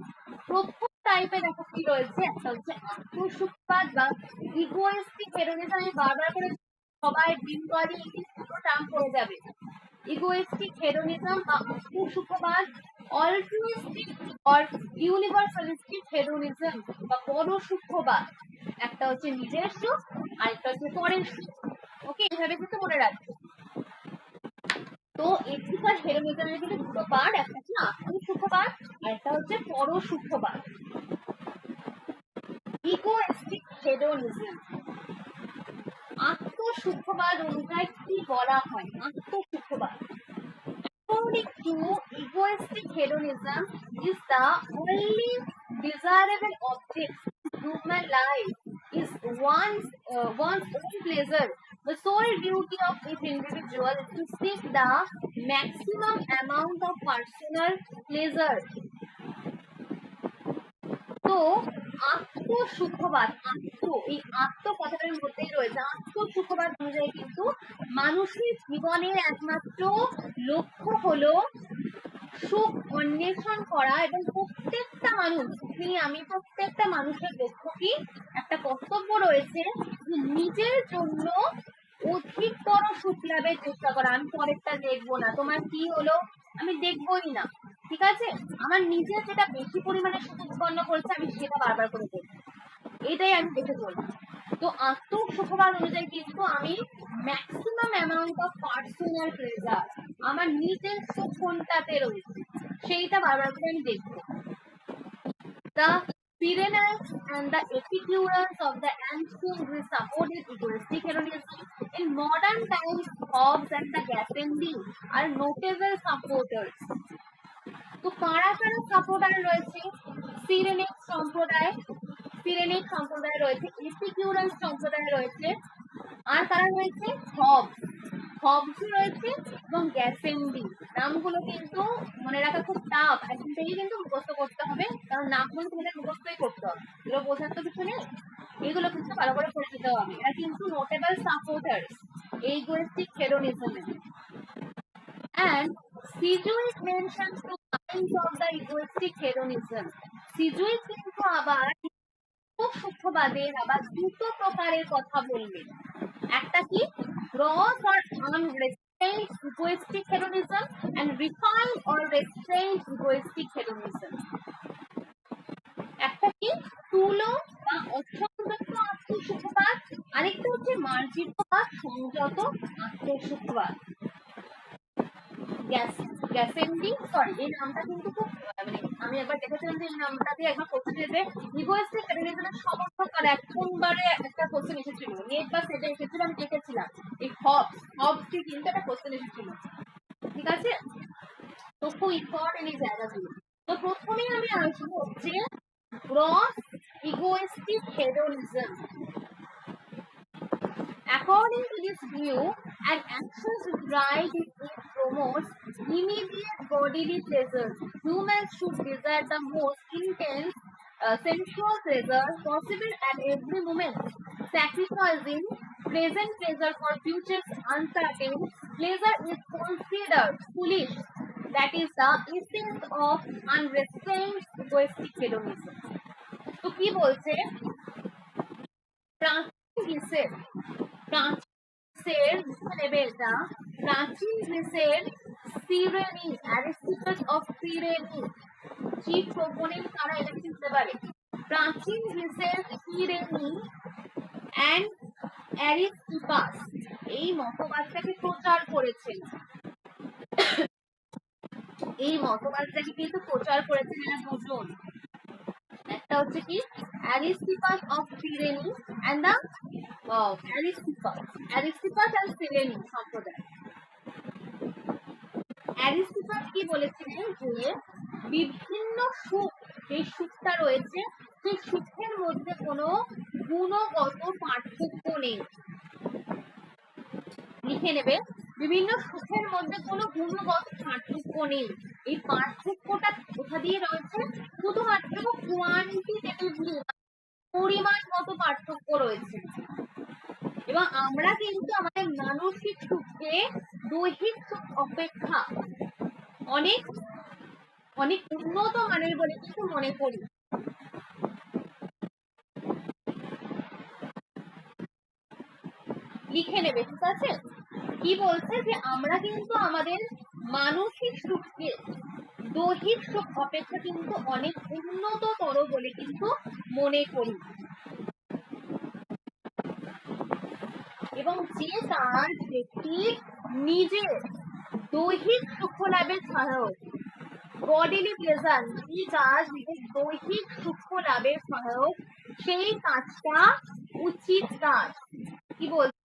প্রথম টাইপে দেখো কি রয়েছে, একটা হচ্ছে আত্মসুখবাদ বা ইগোইস্টিক হেডোনিজম, আমি বারবার করে সবাই বেঙ্গলি ইংলিশ দুটো টার্ম পড়ে যাবে, ইগোইস্টিক হেডোনিজম বা আত্মসুখবাদ, অল্ট্রুইস্টিক অর ইউনিভার্সালিস্টিক হেডোনিজম বা পরসুখবাদ, একটা হচ্ছে নিজের সুখ আর একটা হচ্ছে পরের সুখ। ওকে, এভাবে কিন্তু মনে রাখবে। তো এথিক্যাল হেডোনিজমের কিন্তু দুটো পার্ট, একটা হচ্ছে আত্মসুখবাদ আর একটা হচ্ছে পরসুখবাদ। ইগোইস্টিক হেডোনিজম, আত্মসুখবাদ অনুযায়ী কি বলা হয়, আত্মসুখবাদ according to egoistic hedonism is the only desirable object in human life is one's own pleasure. The sole duty of each individual is to seek the maximum amount of personal pleasure. তো আত্মসুখবাদ, এই আত্ম কথাটার মধ্যেই রয়েছে। আত্মসুখবাদ অনুযায়ী কিন্তু মানুষের জীবনের একমাত্র লক্ষ্য হলো সুখ অন্বেষণ করা, এবং প্রত্যেকটা মানুষ, আমি প্রত্যেকটা মানুষের লক্ষ্য কি, একটা কর্তব্য রয়েছে যে নিজের জন্য অধিকতর সুখ লাভের চেষ্টা করা। আমি পরেরটা দেখবো না, তোমার কি হলো আমি দেখবোই না, ঠিক আছে, আমার নিজের যেটা বেশি পরিমাণে সুখ উৎপন্ন করছে আমি সেটা বারবার করে দেখবো, এটাই আমি দেখে চলবো। তো আত্মসুখবাদ অনুযায়ী কিন্তু আমি maximum amount of personal pleasure, আমার নিজের সুখ কোনটাতে রয়েছে সেইটা বারবার করে আমি দেখবো। The Cyrenaics and the Epicurus of the ancient Greece supported egoistic hedonism. In modern times, Hobbes and the Gassendi are notable supporters. তো কারা কারা সাপোর্টার রয়েছে? সিরেনিক সম্প্রদায় রয়েছে, এপিকিউরাস সম্প্রদায় রয়েছে, আর তারা রয়েছে হবস রয়েছে, এবং গ্যাসেন্ডি। নামগুলো কিন্তু মনে রাখা খুব টাফ, একদিন থেকেই কিন্তু মুখস্থ করতে হবে, কারণ নামগুলো তোমাদের মুখস্থই করতে হবে, এগুলো বোঝার তো কিছু নেই, এগুলো কিন্তু ভালো করে পড়ে দিতে হবে। এরা কিন্তু নোটেবল সাপোর্টার্স ইগোইস্টিক হেডোনিজমের। And Sidgwick mentions two kinds of the egoistic hedonism. Sidgwick কিন্তু আবার সুখবাদের আবার দুটো প্রকারের কথা বলবেন। একটা কি, gross or unrestrained egoistic hedonism and refined or restrained egoistic hedonism. একটা কি, স্থূল বা অসংযত আত্মসুখবাদ, আরেকটা হচ্ছে মার্জিত বা সংযত আত্মসুখবাদ। গ্যাসেন্ডি, সরি এই নামটা কিন্তু খুব মানে আমি একবার দেখেছিলাম যে এই নামটা দিয়ে একবার কোশ্চেন এসে ইগোইস্টিক হেডোনিজমের সমর্থক আর একবারে একটা কোশ্চেন এসেছিল, নেট বা সেটা এসেছিল, আমি দেখেছিলাম এই হবসটি কিন্তু একটা কোশ্চেন এসেছিল, ঠিক আছে, তো খুব ইম্পর্টেন্ট এই জায়গাগুলো। তো প্রথমেই আমি আলোচনা হচ্ছে gross egoistic hedonism. According to this view, an action should drive if it promotes immediate bodily pleasure. Humans should desire the most intense sensual pleasure possible at every moment, sacrificing present pleasure for future's uncertain pleasure is considered foolish. That is the essence of unrestrained egoistic hedonism. তো কি বলছে, প্রাচীন গ্রিসের সিরেনি, Aristotle of সিরেনি, chief proponent কারা এটা চিনতে পারে? প্রাচীন গ্রিসের সিরেনি অ্যান্ড অ্যারিস্টিপাস এই মতবাদটাকে প্রচার করেছেন, এই মতবাদটাকে কিন্তু প্রচার করেছেন এরা দুজন। একটা হচ্ছে কি, অ্যারিস্টিপাস অফ সিরেনি এন্ড দা অ্যারিস্টিপাস এন্ড সিরেনি সম্প্রদায়। অ্যারিস্টিপাস কি বলেছিলেন যে বিভিন্ন সুখ, এই সুখটা রয়েছে সেই সুখের মধ্যে কোনো গুণগত পার্থক্য নেই, লিখে নেবে, বিভিন্ন সুখের মধ্যে কোনো গুণগত পার্থক্য নেই, এই পার্থক্যটা কোথা দিয়ে রয়েছে, শুধুমাত্র কোয়ান্টিটেটিভলি পরিমাণগত পার্থক্য রয়েছে। এবং আমরা কিন্তু আমাদের মানসিক সুখকে দৈহিক সুখ অপেক্ষা অনেক অনেক উন্নত মানের বলে কিন্তু মনে করি। লিখে নেবে, ঠিক আছে, কি বলছে যে আমরা কিন্তু আমাদের মানসিক সুখকে দৈহিক সুখ অপেক্ষা কিন্তু অনেক উন্নততর বলে কিন্তু মনে করি, এবং যে তার ব্যক্তির নিজের দৈহিক সুখ লাভের সহায়ক, বডিলি প্লেজার, যে কাজ নিজের দৈহিক সুখ লাভের সহায়ক, সেই কাজটা উচিত কাজ। কি বলছে,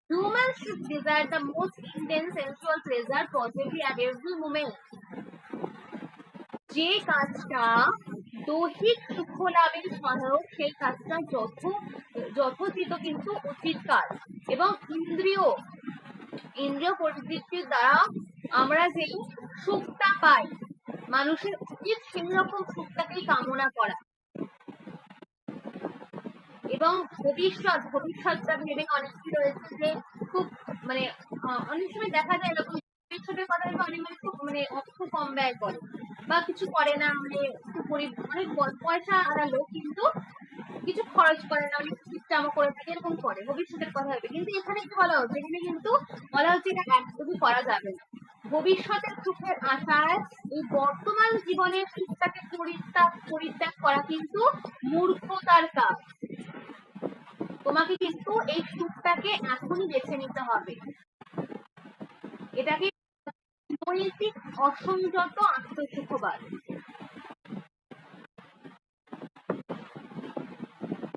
humans should desire the most intense sensual pleasure possibly at every moment. যে কাজটা দৈহিক সুখ লাভের সহায়ক সেই কাজটা যথোচিত কিন্তু উচিত কাজ, এবং ইন্দ্রিয় পরিবৃত্তির দ্বারা আমরা যে সুখটা পাই, মানুষের উচিত সেই রকম সুখটাকেই কামনা করা। এবং ভবিষ্যৎটা ভেবে অনেকেই রয়েছে যে খুব মানে অনেক সময় দেখা যায় এরকম ভবিষ্যতের কথা ভেবে অনেক মানে খুব মানে অর্থ কম ব্যয় করে বা কিছু করে না, মানে অনেক পয়সা আড়ালো কিন্তু কিছু খরচ করে না, অনেক জামা করে থাকে, এরকম করে ভবিষ্যতের কথা ভেবে। কিন্তু এখানে কি বলা হচ্ছে, এখানে কিন্তু বলা হচ্ছে এটা একদমই করা যাবে না। ভবিষ্যতের সুখের আশায় এই বর্তমান জীবনের সুখটাকে পরিত্যাগ করা কিন্তু মূর্খতার কাজ। তোমাকে কিন্তু এই সুখটাকে এখনই বেছে নিতে হবে। এটাকে নৈতিক অসংযত আত্মসুখবাদ।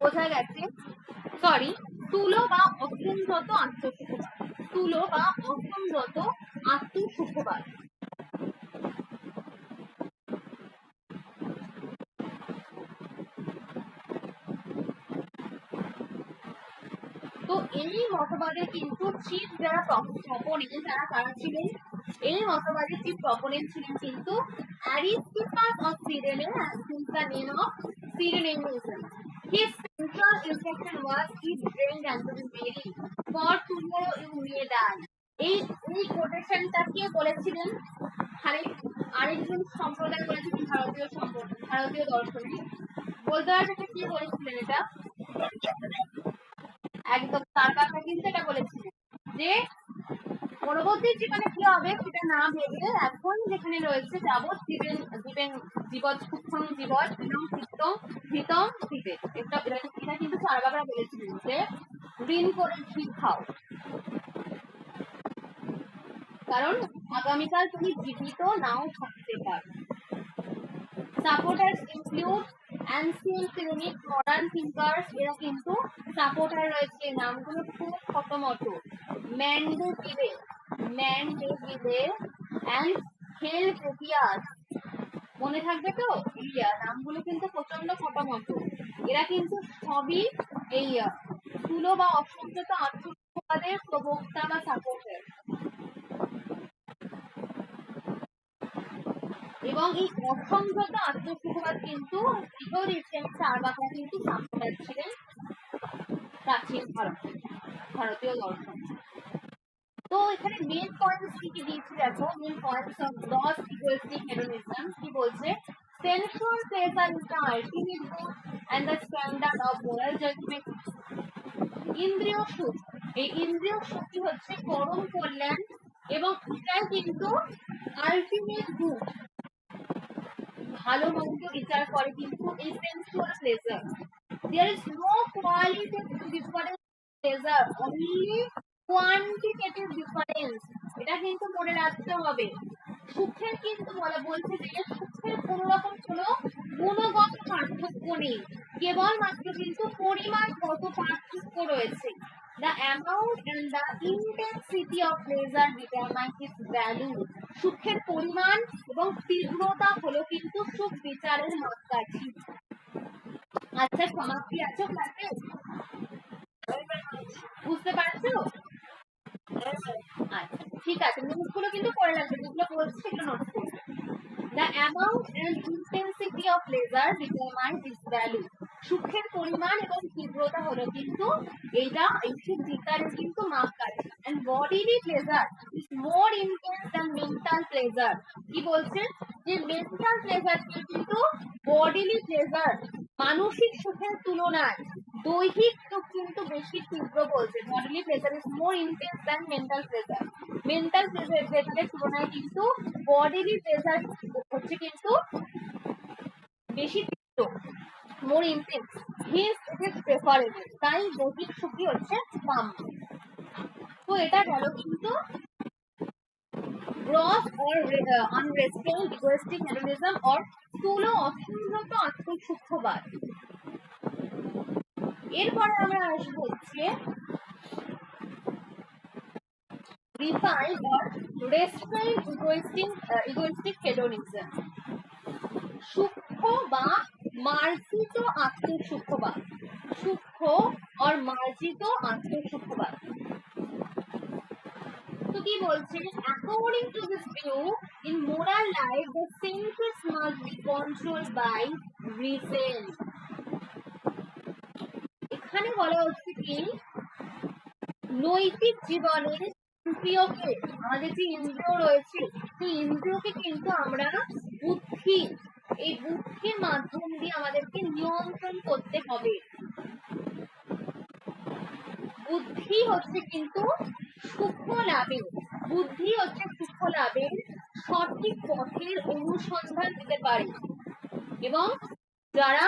বোঝা গেছে? সরি, স্থূল বা অসংযত আত্মসুখবাদ। স্থূল বা অসংযত আত্মসুখবাদ। তো এই মতবাদের কিন্তু চিফ যারা প্রপোনেন্ট তারা ছিলেন, এই মতবাদের চিফ প্রপোনেন্ট ছিলেন কিন্তু Aristotle of Cyrene, as is the name of Cyrenaism. His central instruction was keep drink and to be merry, for tomorrow you may die. এই কোটেশনটা কে বলেছিলেন? আরেকজন সম্প্রদায় বলেছিলেন, ভারতীয় দর্শনে। বলতে পারবে কি বলেছিলেন এটা? একদম তার কথা কিন্তু এটা বলেছিলেন যে পরবর্তী জীবনে কি হবে সেটা না ভেবে এখন যেখানে রয়েছে যাবৎ এটা কিন্তু চার্বাকরা বলেছিলেন যে ঋণ করে ঠিক খাও, কারণ আগামীকাল তুমি জীবিত নাও থাকতে পারো। Supporters include ancient Cyrenaic modern thinkers, এরা কিন্তু সাপোর্টার রয়েছে, নামগুলো খুব খতমত। ম্যান্ডেভিলে অ্যান্ড হেলভেটিয়াস, মনে থাকবে তো? নামগুলো কিন্তু প্রচন্ড খতমত। এরা কিন্তু সবই এই স্থূল বা অসংযত আত্মসুখবাদের প্রবক্তা বা সাপোর্টার। এবং এই অসংযত আত্মসুখবাদ কিন্তু চার্বাকরা কিন্তু সাপোর্টার ছিলেন প্রাচীন ভারতীয় দর্শন। তো এখানে মেন পয়েন্টস কি কি দিয়েছি দেখো। Main points of gross egoistic hedonism কি বলছে? Sensual pleasure is the ultimate good and the standard of moral judgement. ইন্দ্রিয় সুখ, এই ইন্দ্রিয় সুখই হচ্ছে পরম কল্যাণ এবং এটাই কিন্তু আলটিমেট গুড, ভালো মন্দ বিচার করে কিন্তু এই sensual pleasure. There is no qualitative difference pleasure, only quantitative difference. এটা কিন্তু মনে রাখতে হবে। সুখের কিন্তু বলছে যে সুখের কোন রকম কোনো গুণগত পার্থক্য নেই, কেবলমাত্র কিন্তু পরিমাণগত পার্থক্য রয়েছে। The amount and the intensity of pleasure determine its value. সুখের পরিমাণ এবং তীব্রতা হলো কিন্তু সুখ বিচারের মাপকাঠি। আচ্ছা, সমাপ্তি আছো ক্লাসে? বুঝতে পারছো? আচ্ছা ঠিক আছে, নোটগুলো কিন্তু পড়ে রাখবে, যেগুলো বলছি সেগুলো নোট করবে। The amount and intensity of pleasure determine its value. সুখের পরিমাণ এবং তীব্রতা হলো কিন্তু এইটা এই সুখ বিচারের কিন্তু মাপকাঠি। And bodily pleasure is more intense than mental pleasure. কি বলছেন? যে mental pleasure কিন্তু bodily pleasure মানসিক সুখের তুলনায় দৈহিক সুখ কিন্তু বেশি তীব্র বলছে। bodily pleasure is more intense than mental pleasure. mental pleasure তুলনায় কিন্তু bodily pleasure হচ্ছে কিন্তু বেশি তীব্র, more intense. Hence it is preferable. তাই দৈহিক সুখই হচ্ছে কাম্য। তো এটা গেল কিন্তু gross or unrestrained egoistic hedonism or স্থূল অসংযত আত্মসুখবাদ। এরপরে আমরা আসবো হচ্ছে refined or restrained egoistic hedonism, সূক্ষ্ম বা মার্জিত আত্মসুখবাদ। সূক্ষ্ম or মার্জিত আত্মসুখবাদ। তো কি বলছে? According to this view, in moral life, the senses must be controlled by reason. এখানে বলা হচ্ছে কি নৈতিক জীবনের ইন্দ্রিয়কে, আমাদের যে ইন্দ্রিয় রয়েছে সেই ইন্দ্রিয়কে কিন্তু আমরা বুদ্ধি, এই বুদ্ধির মাধ্যম দিয়ে আমাদেরকে নিয়ন্ত্রণ করতে হবে। বুদ্ধি হচ্ছে কিন্তু সুখ লাভের, বুদ্ধি হচ্ছে সুখ লাভের সঠিক পথের অনুসন্ধান দিতে পারে। এবং যারা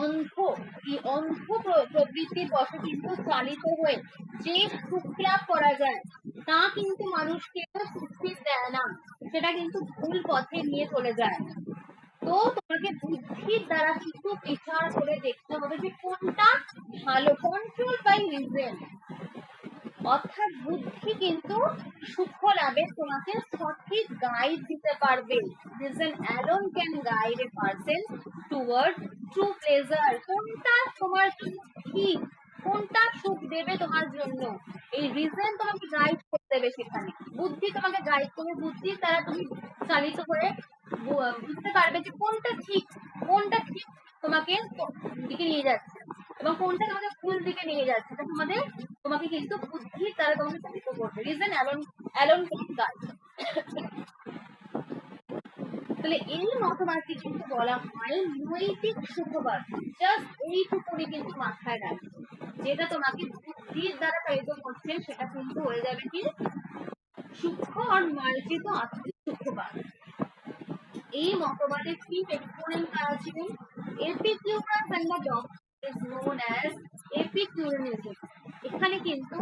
অন্ধ, এই অন্ধ প্রবৃত্তির বশে কিন্তু চালিত হয়ে যে সুখ লাভ করা যায় তা কিন্তু মানুষকে সুখী দেয় না, সেটা কিন্তু ভুল পথে নিয়ে চলে যায়। তো তোমাকে বুদ্ধির দ্বারা কিন্তু বিচার করে দেখতে হবে যে কোনটা ভালো, কন্ট্রোল বাই রিজন। অর্থাৎ বুদ্ধি কিন্তু সুখ লাভের তোমাকে সঠিক গাইড দিতে পারবে। Reason alone can guide a person toward true pleasure. কোনটা তোমার জন্য ঠিক, কোনটা সুখ দেবে তোমার জন্য, এই রিজন তোমাকে গাইড করে দেবে। সেখানে বুদ্ধি তোমাকে গাইড করবে, বুদ্ধির দ্বারা তুমি চালিত হয়ে বুঝতে পারবে যে কোনটা ঠিক, কোনটা ঠিক তোমাকে দিকে নিয়ে যাচ্ছে এবং কোনটা তোমাকে ভুল দিকে নিয়ে যাচ্ছে। তোমাকে কিন্তু বুদ্ধির দ্বারা তোমাকে চালিত করবে। Reason alone can guide. তাহলে এই মতবাদটি কিন্তু বলা হয় নৈতিক সুখবাদ। জাস্ট এইটুকুনি কিন্তু মাথায় রাখবে, যেটা তোমাকে বুদ্ধির দ্বারা চালিত করছে সেটা কিন্তু হয়ে যাবে কি সূক্ষ্ম আর মার্জিত আত্মিক সুখবাদ। এই মতবাদের কি এক্সপোনেন্ট কারা ছিলেন? Epicurus and the doctor is known as Epicureanism. এখানে কিন্তু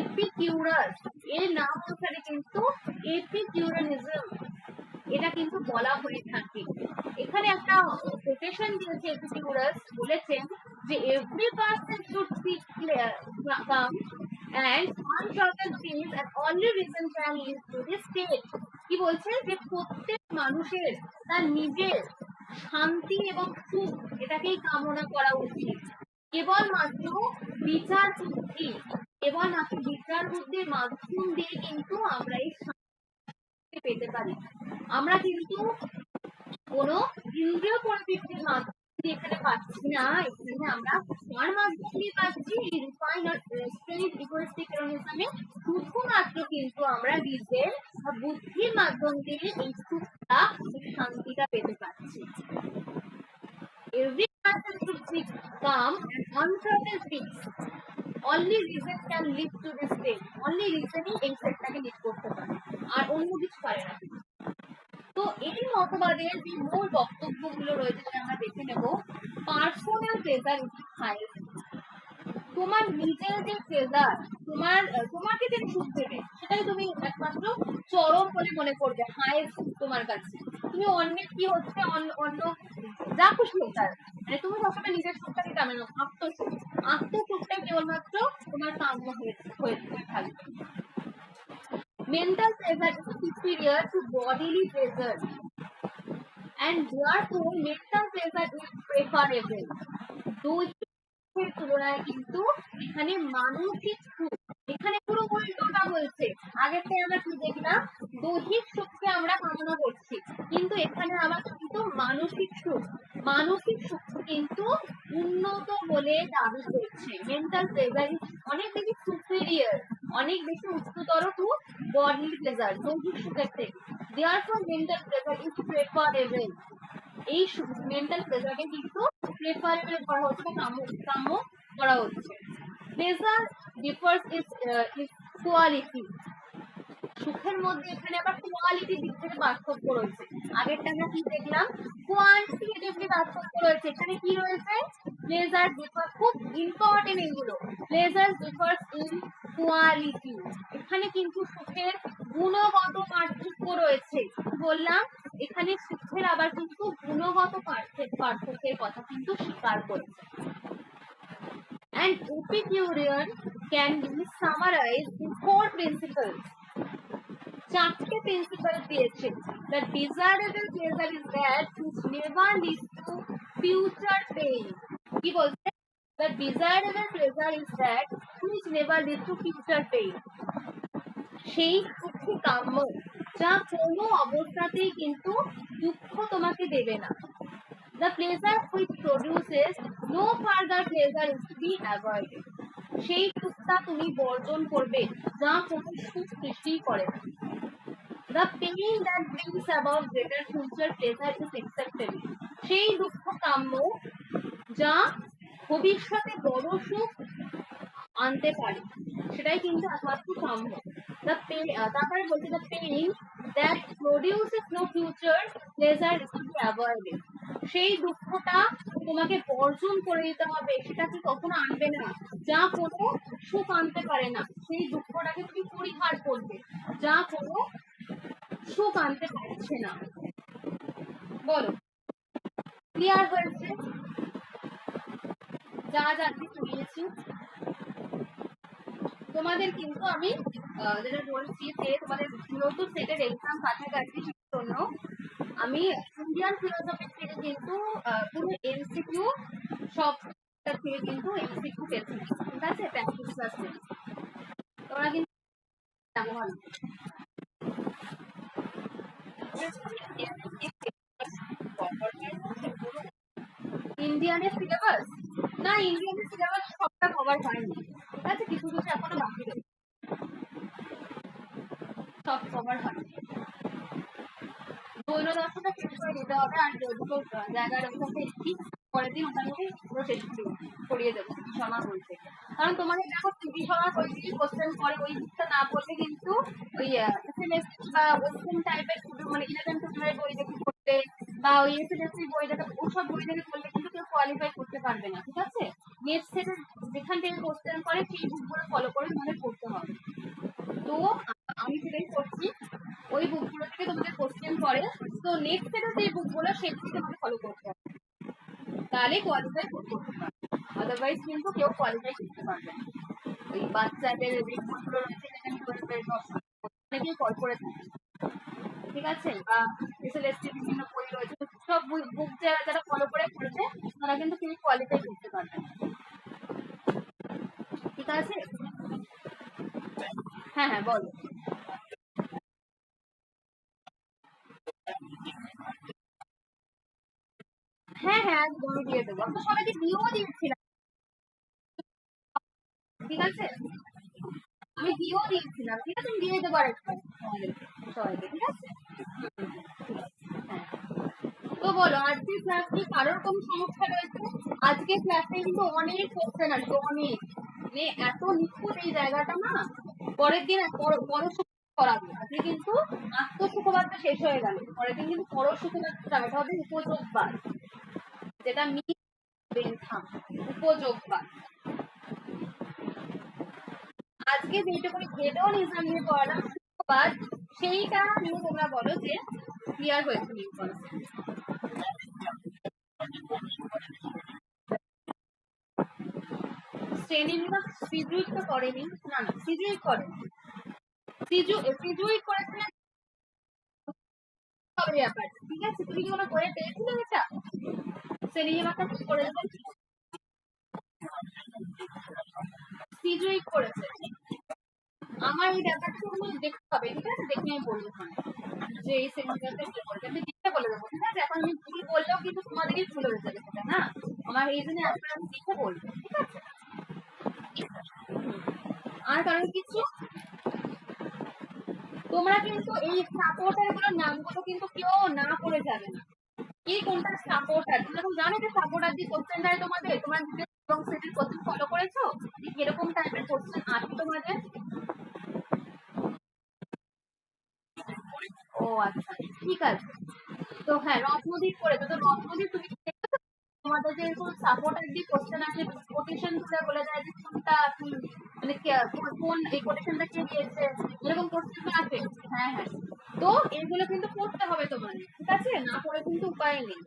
এপিকিউরাস এর নাম অনুসারে কিন্তু এপিকিউরিয়ানিজম এটা কিন্তু বলা হয়ে থাকে। এখানে একটা কোটেশন দিয়েছে এপিকিউরাস, বলেছেন যে every person should seek calm and uncertain things and only reason can lead to this state। কি বলছে যে প্রত্যেক মানুষের তার নিজের শান্তি এবং সুখ এটাকেই কামনা করা উচিত। কেবলমাত্র বিচার বুদ্ধি, কেবলমাত্র বিচার বুদ্ধির মাধ্যম দিয়ে কিন্তু আমরা এই শান্তি পেতে পারি। আমরা কিন্তু কোনো ইন্দ্রিয় পরিবৃত্তির মাধ্যমে এখানে পাচ্ছি না, এখানে আমরা কার মাধ্যমে পাচ্ছি? এই রিফাইন্ড আর রেস্ট্রেইনড ইগোইস্টিক হেডোনিজমে শুধুমাত্র কিন্তু আমরা রিজন বা বুদ্ধির মাধ্যম দিয়ে এই সুখটা, এই শান্তিটা পেতে পারছি। Every person should seek calm and uncertain things. Only reason can lead to this state. Only reasoning এই সেটটাকে লিড করতে পারে, আর অন্য কিছু পারে না। তো এই মতবাদের যে মূল বক্তব্যগুলো রয়েছে সেটা আমরা দেখে নেব। Personal pleasure is highest. তোমার নিজের যে প্লেজার, তোমাকে যে সুখ দেবে সেটাই তুমি একমাত্র চরম বলে মনে করবে, হাইয়েস্ট তোমার কাছে। তুমি অন্যের কি হচ্ছে, অন্য যা খুশি হোক তার, মানে তুমি সবসময় নিজের সুখটাকে কামে না, আত্মসুখটাই কেবলমাত্র তোমার কাম্য হয়ে থাকবে। Mental pleasure is superior to bodily pleasure and therefore mental pleasure is preferable. দৈহিক তুলনায় কিন্তু এখানে মানসিক সুখ, এখানে পুরো উল্টোটা বলছে। আগেরটাই আমরা কি দেখলাম, দৈহিক সুখকে আমরা কামনা করছি, কিন্তু এখানে আবার কিন্তু মানসিক সুখ কিন্তু উন্নত বলে দাবি করছে। মেন্টাল প্লেজার অনেক বেশি সুপিরিয়র, অনেক বেশি উচ্চতর টু বডি প্লেজার, দৈহিক সুখের থেকে। Therefore mental pleasure is preferable. এই মেন্টাল প্লেজারকে কিন্তু প্রেফারেবল করা হচ্ছে, কাম্য করা হচ্ছে। Pleasure differs is quality. সুখের মধ্যে এখানে আবার কোয়ালিটি দিক থেকে পার্থক্য রয়েছে। আগেরটা আমরা কি দেখলাম, কোয়ান্টিটেটিভলি পার্থক্য রয়েছে। এখানে কি রয়েছে, প্লেজার ডিফার, খুব ইম্পর্টেন্ট এগুলো। Pleasure differs in quality. এখানে কিন্তু সুখের গুণগত পার্থক্য রয়েছে। বললাম এখানে সুখের আবার কিন্তু গুণগত পার্থক্যের কথা কিন্তু স্বীকার করেছে। And Epicurean can be summarized in 4 principles. চারটে প্রিন্সিপাল দিয়েছে। The desirable pleasure is that which never leads to future pain. কি বলছে? The desirable pleasure is that which never leads to future pain. সেই সুখী কাম্য যা কোনো অবস্থাতেই কিন্তু দুঃখ তোমাকে দেবে না। The pleasure which produces no further pleasure is to be avoided. সেই সুখটা তুমি বর্জন করবে যা কোনো সুখ সৃষ্টি করে না। The pain that brings about greater future pleasure is acceptable. সেই দুঃখ কাম্য যা ভবিষ্যতে বড় সুখ আনতে পারে সেটাই কিন্তু একমাত্র কাম্য। তারপরে বলছে the pain that produces no future pleasure is to be avoided. সেই দুঃখটা তোমাকে বর্জন করে দিতে হবে, সেটা কি কখনো আনবে না যা কোনো সুখ আনতে পারে না। সেই দুঃখটাকে তুমি পরিহার করবে যা কোনো সুখ আনতে পারছে না। বলো, ক্লিয়ার হয়েছে যা যা শুনিয়েছি? তোমাদের কিন্তু আমি যেটা বলছি যে তোমাদের যেহেতু সেটের এক্সাম কাছাকাছি সেই জন্য আমি ইন্ডিয়ান ফিলোসফি থেকে কিন্তু পুরো এমসিকিউ সব থেকে কিন্তু এমসিকিউ পেয়েছি, ঠিক আছে? প্র্যাকটিস ক্লাস তোমরা কিন্তু ইন্ডিয়ানের সিলেবাস না, ইন্ডিয়ানের সিলেবাস সবটা কভার হয়নি, ঠিক আছে? কিছু কিছু এখনো বাকি রয়েছে, সব কভার হয়নি। দৈন দর্শনটা শেষ করে দিতে হবে, আর দুটো জায়গায় রয়েছে একটি পরের দিন ওটাকে পুরো শেষ করিয়ে দেবো শর্মা বই থেকে। কারণ তোমাদের দেখো টিভি শর্মা বই থেকে কোশ্চেন করে, ওই দিকটা না পড়লে কিন্তু ওই এসএমএসসি বা ওয়েস্টার্ন টাইপের মানে 11-12 বই দেখে পড়তে বা ওই এসএমএসসি বই দেখে ওসব বই দেখে পড়লে কিন্তু কেউ কোয়ালিফাই করতে পারবে না, ঠিক আছে? নেট সেটের যেখান থেকে কোশ্চেন করে সেই বুকগুলো ফলো করে তোমাদের পড়তে হবে। তো আমি সেটাই করছি, ওই বুকগুলো থেকে তোমাদের কোশ্চেন করে, তো নেক্সট সেটের যে বুকগুলো সেগুলো তোমাকে ফলো করতে হবে, তাহলে কোয়ালিফাই করতে পারবে, আদারওয়াইজ কিন্তু কেউ কোয়ালিফাই করতে পারবে না। ওই বাচ্চাদের যে বইগুলো রয়েছে অনেকেই কল করে থাকে, ঠিক আছে? বা এসএলএসটি বিভিন্ন বই রয়েছে, সব বুক যারা ফলো করে পড়েছে তারা কিন্তু কেউ কোয়ালিফাই করতে পারবে না, ঠিক আছে? হ্যাঁ হ্যাঁ বলো। হ্যাঁ হ্যাঁ একদম দিয়ে দেবো, আমি তো সবাইকে দিয়েও দিয়েছিলাম, ঠিক আছে? আমি দিয়েও দিয়েছিলাম, ঠিক আছে? আমি দিয়ে দেবো আরেকবার সবাইকে, ঠিক আছে? হ্যাঁ, তো বলো আজকে ক্লাসে কারোর কোনো সমস্যা রয়েছে? আজকে ক্লাসে কিন্তু অনেক কোশ্চেন আসবে, অনেক, মানে এত নিখুঁত এই জায়গাটা না, পরের দিন পর করাবো। আজকে কিন্তু আত্মসুখবাদটা শেষ হয়ে গেল, পরের দিন কিন্তু পর সুখবাদ স্টার্ট হবে, উপযোগবাদ, যেটা উপযোগবাদ। আজকে যেটুকু হেডোনিজম নিয়ে পড়ালাম সুখবাদ, সেইটা নিয়ে তোমরা বলো যে ক্লিয়ার হয়েছে নিউ কনসেপ্ট। শ্রেণীবিভাগ সিজুইট তো করেনি, না না সিজুইট করেনি, সিজুইট করেছিলেন ব্যাপার, ঠিক আছে? তুমি কি কোনো বইয়ে পেয়েছিলে এটা? শ্রেণীবিভাগটা কি করে দেবেন? সিজুইট করেছে, আমার এই ব্যাপারটা তুমি দেখতে হবে, ঠিক আছে? দেখে আমি বলবো যে এই শ্রেণীবিভাগটা কি করবে, আমি দেখতে বলে দেবো, ঠিক আছে? এখন আমি ভুল বললেও কিন্তু তোমাদেরই ভুল হয়ে যাবে সেটা, না আমার এই জন্য একবার আমি দেখে বলবো, ঠিক আছে? আর কারণ কিছু তোমরা কিন্তু এই সাপোর্টার গুলোর নামগুলো কিন্তু কেউ না করে যাবে না, কি কোনটা সাপোর্টার, তোমরা তো জানো যে সাপোর্টার দিয়ে কোশ্চেন দেয় তোমাদের, তোমরা এবং সেটির কোশ্চেন ফলো করেছো, এরকম টাইপের কোশ্চেন আছে তোমাদের? ও আচ্ছা, ঠিক আছে। তো হ্যাঁ রত্নদীপ করেছো, তো রত্নদীপ তুমি তোমাদের যে সাপোর্টার দিয়ে কোশ্চেন আছে, কোটেশন গুলো বলে দেয় যে কোনটা মানে কোন এই কোটেশনটা কে দিয়েছে, এরকম কোশ্চেন আছে। হ্যাঁ হ্যাঁ, তো এগুলো কিন্তু পড়তে হবে তোমাদের, ঠিক আছে? না পড়ে কিন্তু উপায় নেই,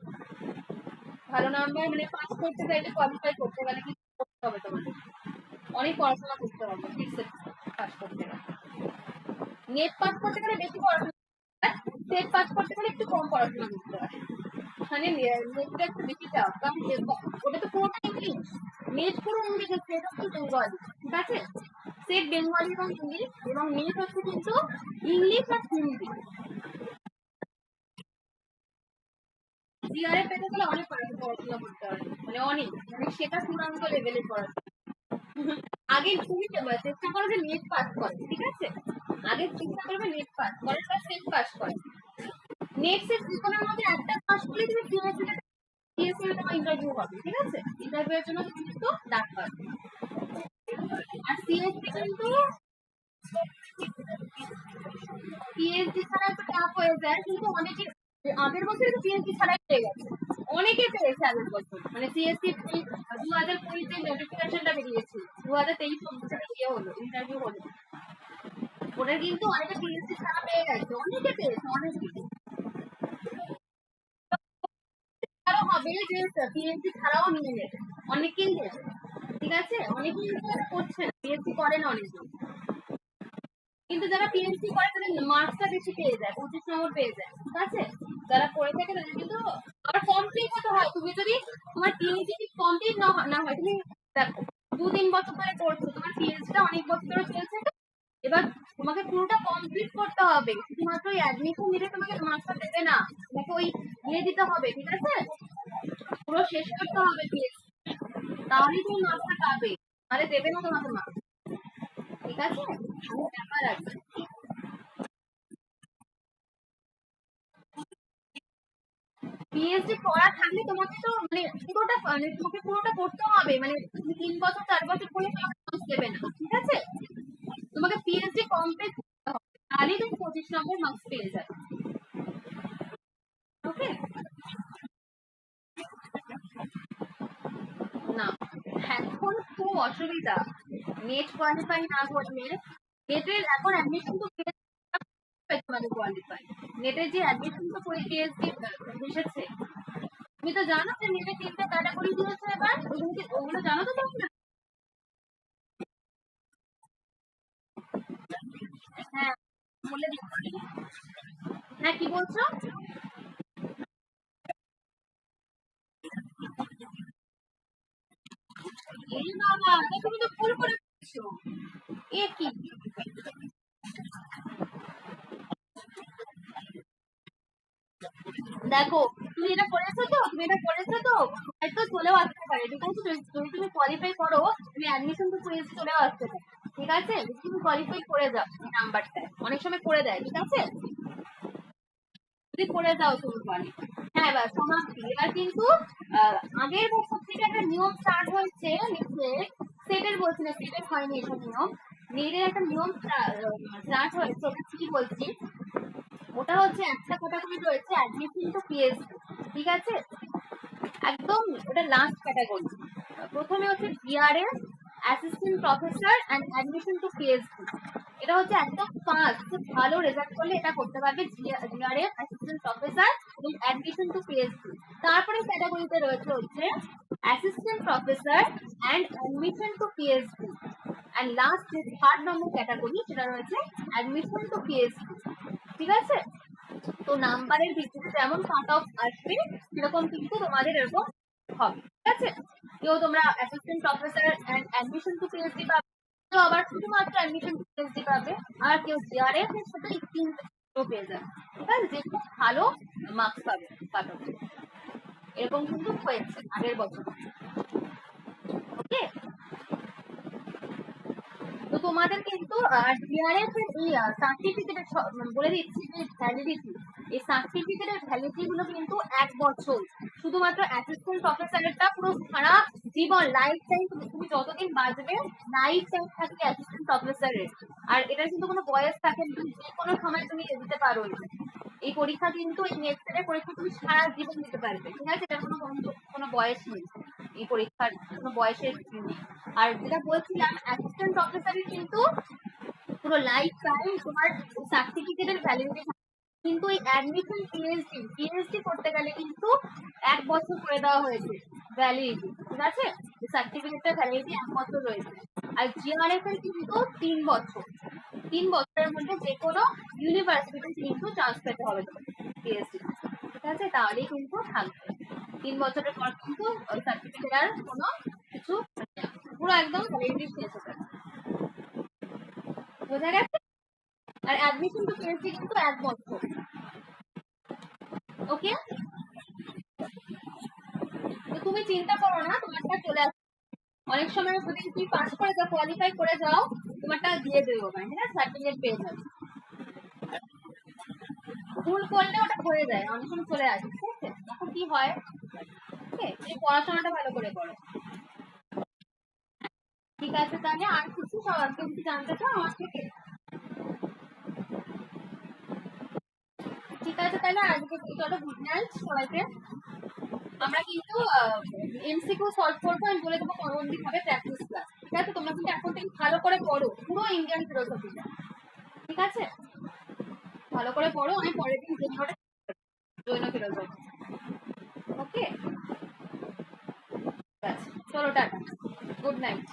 ভালো নাম্বার মানে পাস করতে চাইলে, কোয়ালিফাই করতে গেলে কিন্তু পড়তে হবে তোমাদের, অনেক পড়াশোনা করতে হবে পাস করতে গেলে। নেট পাস করতে গেলে বেশি পড়াশোনা, সেট পাস করতে গেলে একটু কম পড়াশোনা করতে হয়, মানে নেটটা একটু বেশি চাপ, কারণ ওটা তো পুরোটা ইংলিশ, নেট পুরো ইংলিশ, সেট হচ্ছে বেঙ্গলি, ঠিক আছে? সেট বেঙ্গলি এবং ইংলিশ, এবং নেট হচ্ছে কিন্তু ইংলিশ আর হিন্দি। জিআরএ পেতে গেলে অনেক পড়াশোনা করতে হবে, মানে অনেক, মানে সেটা চূড়ান্ত লেভেলের পড়াশোনা। আগে তুমি চেষ্টা করো যে নেট পাস করে, ঠিক আছে? আগে চেষ্টা করবে নেট পাস করে বা সেট পাস করে। নেট সেট দুটোর মধ্যে একটা পাস করলে তুমি সিএসসি তোমার ইন্টারভিউ হবে, ঠিক আছে? ইন্টারভিউ এর জন্য তুমি কিন্তু ডাক পাবে। আর সিএসসি কিন্তু পিএইচডি ছাড়া একটু টাফ হয়ে যায়, কিন্তু অনেকে আগের বছর তো পিএইচডি ছাড়াই পেয়ে গেছে, অনেকে পেয়েছে আগের বছর, মানে সিএসসি 2020 যে নোটিফিকেশনটা বেরিয়েছে, 2023 ইয়ে হলো, ইন্টারভিউ হলো, ওটা কিন্তু অনেকে পিএইচডি ছাড়া পেয়ে গেছে, অনেকে পেয়েছে, অনেকে। আরো হবে যে পিএইচডি ছাড়াও নিয়ে নেবে, অনেকেই নেবে, ঠিক আছে? অনেকেই করছে না, পিএইচডি করে না অনেকে, কিন্তু যারা পিএইচডি করে তাদের মার্কসটা বেশি পেয়ে যায়, 25 নম্বর পেয়ে যায়, ঠিক আছে? যারা করে থাকে তাদের কিন্তু আবার কমপ্লিট হতে হয়। তুমি যদি তোমার পিএইচডি কমপ্লিট না হয়, তুমি দেখো 2-3 বছর ধরে করছো, তোমার পিএইচডিটা অনেক বছর ধরে চলছে, এবার তোমাকে পুরোটা কমপ্লিট করতে হবে, শুধুমাত্র ওই অ্যাডমিশন দিলে তোমাকে মার্কসটা দেবে না, তোমাকে ওই দিয়ে দিতে হবে, ঠিক আছে? পুরো শেষ করতে হবে পিএইচডি, তাহলেই তুমি মার্কসটা পাবে, তাহলে দেবে না তোমাকে মার্কস, ঠিক আছে? ব্যাপার আছে। পিএইচডি করা থাকলে তোমাকে তো তোমাকে পুরোটা করতে হবে, মানে তুমি 3 বছর 4 বছর করে তোমাকে চান্স দেবে না, ঠিক আছে? তোমাকে পিএইচডি কমপ্লিট করতে হবে, তাহলেই তুমি 25 নম্বর মার্কস পেয়ে যাবে, ওকে? না, এখন খুব অসুবিধা, নেট কোয়ালিফাই না করলে, নেটের এখন অ্যাডমিশন তো তোমাদের কোয়ালিফাই, নেটের যে অ্যাডমিশন তো পিএইচডি এসেছে, তুমি তো জানো যে নেটে 3টে ক্যাটাগরি দিয়েছে এবার, ওগুলো জানো তো তোমরা? হ্যাঁ, বলে দিচ্ছি। হ্যাঁ, কি বলছো? এই বাবা, তুমি তো ভুল করে ফেলেছো। এ কি? দেখো, তুমি এটা করেছো তো হয়তো চলেও আসতে পারে, ঠিক আছে? যদি তুমি কোয়ালিফাই করো, তুমি অ্যাডমিশন তো পেয়ে চলেও আসতে পারে, ঠিক আছে? যদি তুমি কোয়ালিফাই করে যাও, নাম্বারটা অনেক সময় করে দেয়, ঠিক আছে? যদি করে যাও তুমি কোয়ালিফাই, হ্যাঁ, এবার সমাপ্তি। এবার কিন্তু আগের বছর থেকে একটা নিয়ম স্টার্ট হয়েছে নিচে, সেটের বলছি না, সেটের হয়নি এসব নিয়ম, নেটের একটা নিয়ম স্টার্ট হয়েছে, ওটা কি বলছি, ওটা হচ্ছে একটা ক্যাটাগরি রয়েছে অ্যাডমিশন টু পিএইচডি, ঠিক আছে? একদম ওটা লাস্ট ক্যাটাগরি। প্রথমে হচ্ছে JRF, assistant professor and admission to PhD, এটা হচ্ছে একদম ফার্স্ট, খুব ভালো রেজাল্ট করলে এটা করতে পারবে, জিআরএফ, অ্যাসিস্ট্যান্ট প্রফেসর এবং অ্যাডমিশন টু পিএইচডি। তারপরে ক্যাটাগরিতে রয়েছে হচ্ছে assistant professor and admission to PhD, and last যে 3rd নম্বর ক্যাটাগরি সেটা রয়েছে অ্যাডমিশন টু পিএইচডি, ঠিক আছে? তো নাম্বারের ভিত্তিতে যেমন কাট অফ আসবে সেরকম কিন্তু তোমাদের এরকম হবে, ঠিক আছে? কেউ তোমরা assistant professor and admission to PhD পাবে, কেউ আবার শুধুমাত্র অ্যাডমিশন টু পিএইচডি পাবে, আর কেউ জিআরএফ এর সাথে এই 3টে পেয়ে যাবে, ঠিক আছে? যে খুব ভালো মার্কস পাবে কাট অফ, এরকম কিন্তু হয়েছে আগের বছর, ওকে? তো তোমাদের কিন্তু ডিআরএফ এর এই সার্টিফিকেটের বলে দিচ্ছি যে ভ্যালিডিটি, এই সার্টিফিকেটের ভ্যালিডিটি গুলো কিন্তু 1 বছর, শুধুমাত্র অ্যাসিস্ট্যান্ট প্রফেসরেরটা পুরো সারা জীবন, লাইফ টাইম, তুমি যতদিন বাঁচবে লাইফ টাইম থাকবে অ্যাসিস্ট্যান্ট প্রফেসরের। আর এটার কিন্তু কোনো বয়স থাকে না, তুমি যে কোনো সময় তুমি দিতে পারো এই পরীক্ষা, কিন্তু এই নেট সেটের পরীক্ষা তুমি সারা জীবন দিতে পারবে, ঠিক আছে? এটার কোনো বয়স নেই, এই পরীক্ষার কোনো বয়সের নেই। আর যেটা বলছিলাম অ্যাসিস্ট্যান্ট প্রফেসরের কিন্তু পুরো লাইফ টাইম তোমার সার্টিফিকেটের ভ্যালিডিটি, কিন্তু এই অ্যাডমিশন পিএইচডি করতে গেলে কিন্তু 1 বছর করে দেওয়া হয়েছে ভ্যালিডিটি, ঠিক আছে? সার্টিফিকেটের ভ্যালিডিটি 1 বছর রয়েছে। আর জিআরএফ এর কিন্তু 3 বছর, 3 বছরের মধ্যে যে কোনো ইউনিভার্সিটি কিন্তু চান্স পেতে হবে পিএইচডি, ঠিক আছে? তাহলেই কিন্তু থাকবে, 3 বছরের পর কিন্তু ওই সার্টিফিকেট আর কোনো কিছু পুরো একদম ভ্যালিডিটি শেষ হয়ে যাবে, বোঝা গেছে? আর অ্যাডমিশন টু পিএইচডি কিন্তু 1 বছর, ওকে? চিন্তা করো না, তোমারটা চলে আসবে। অনেক সময় যদি তুমি পাস করে যাও, কোয়ালিফাই করে যাও, তোমারটা দিয়ে দেবে ওখানে, ঠিক আছে, সার্টিফিকেট পেয়ে যাবে। ভুল করলে ওটা হয়ে যায়, অনেক সময় চলে আসে, ঠিক আছে। এখন কি হয়, ওকে, তুমি পড়াশোনাটা ভালো করে করো। ঠিক আছে, তাহলে আর কিছু সবার কিছু জানতে চাও আমার থেকে? ঠিক আছে, তাহলে আজকে চলো, গুড নাইট সবাইকে। আমরা কিন্তু এমসিকিউ সলভ করবো, আমি বলে দেবো কোন ভাবে প্র্যাকটিস ক্লাস, ঠিক আছে। তোমরা কিন্তু এখন থেকে ভালো করে পড়ো পুরো ইন্ডিয়ান ফিলোসফিটা, ঠিক আছে। ভালো করে পড়ো, আমি পরের দিন জৈন ফিলোসফি, ওকে। চলো টাটা, গুড নাইট।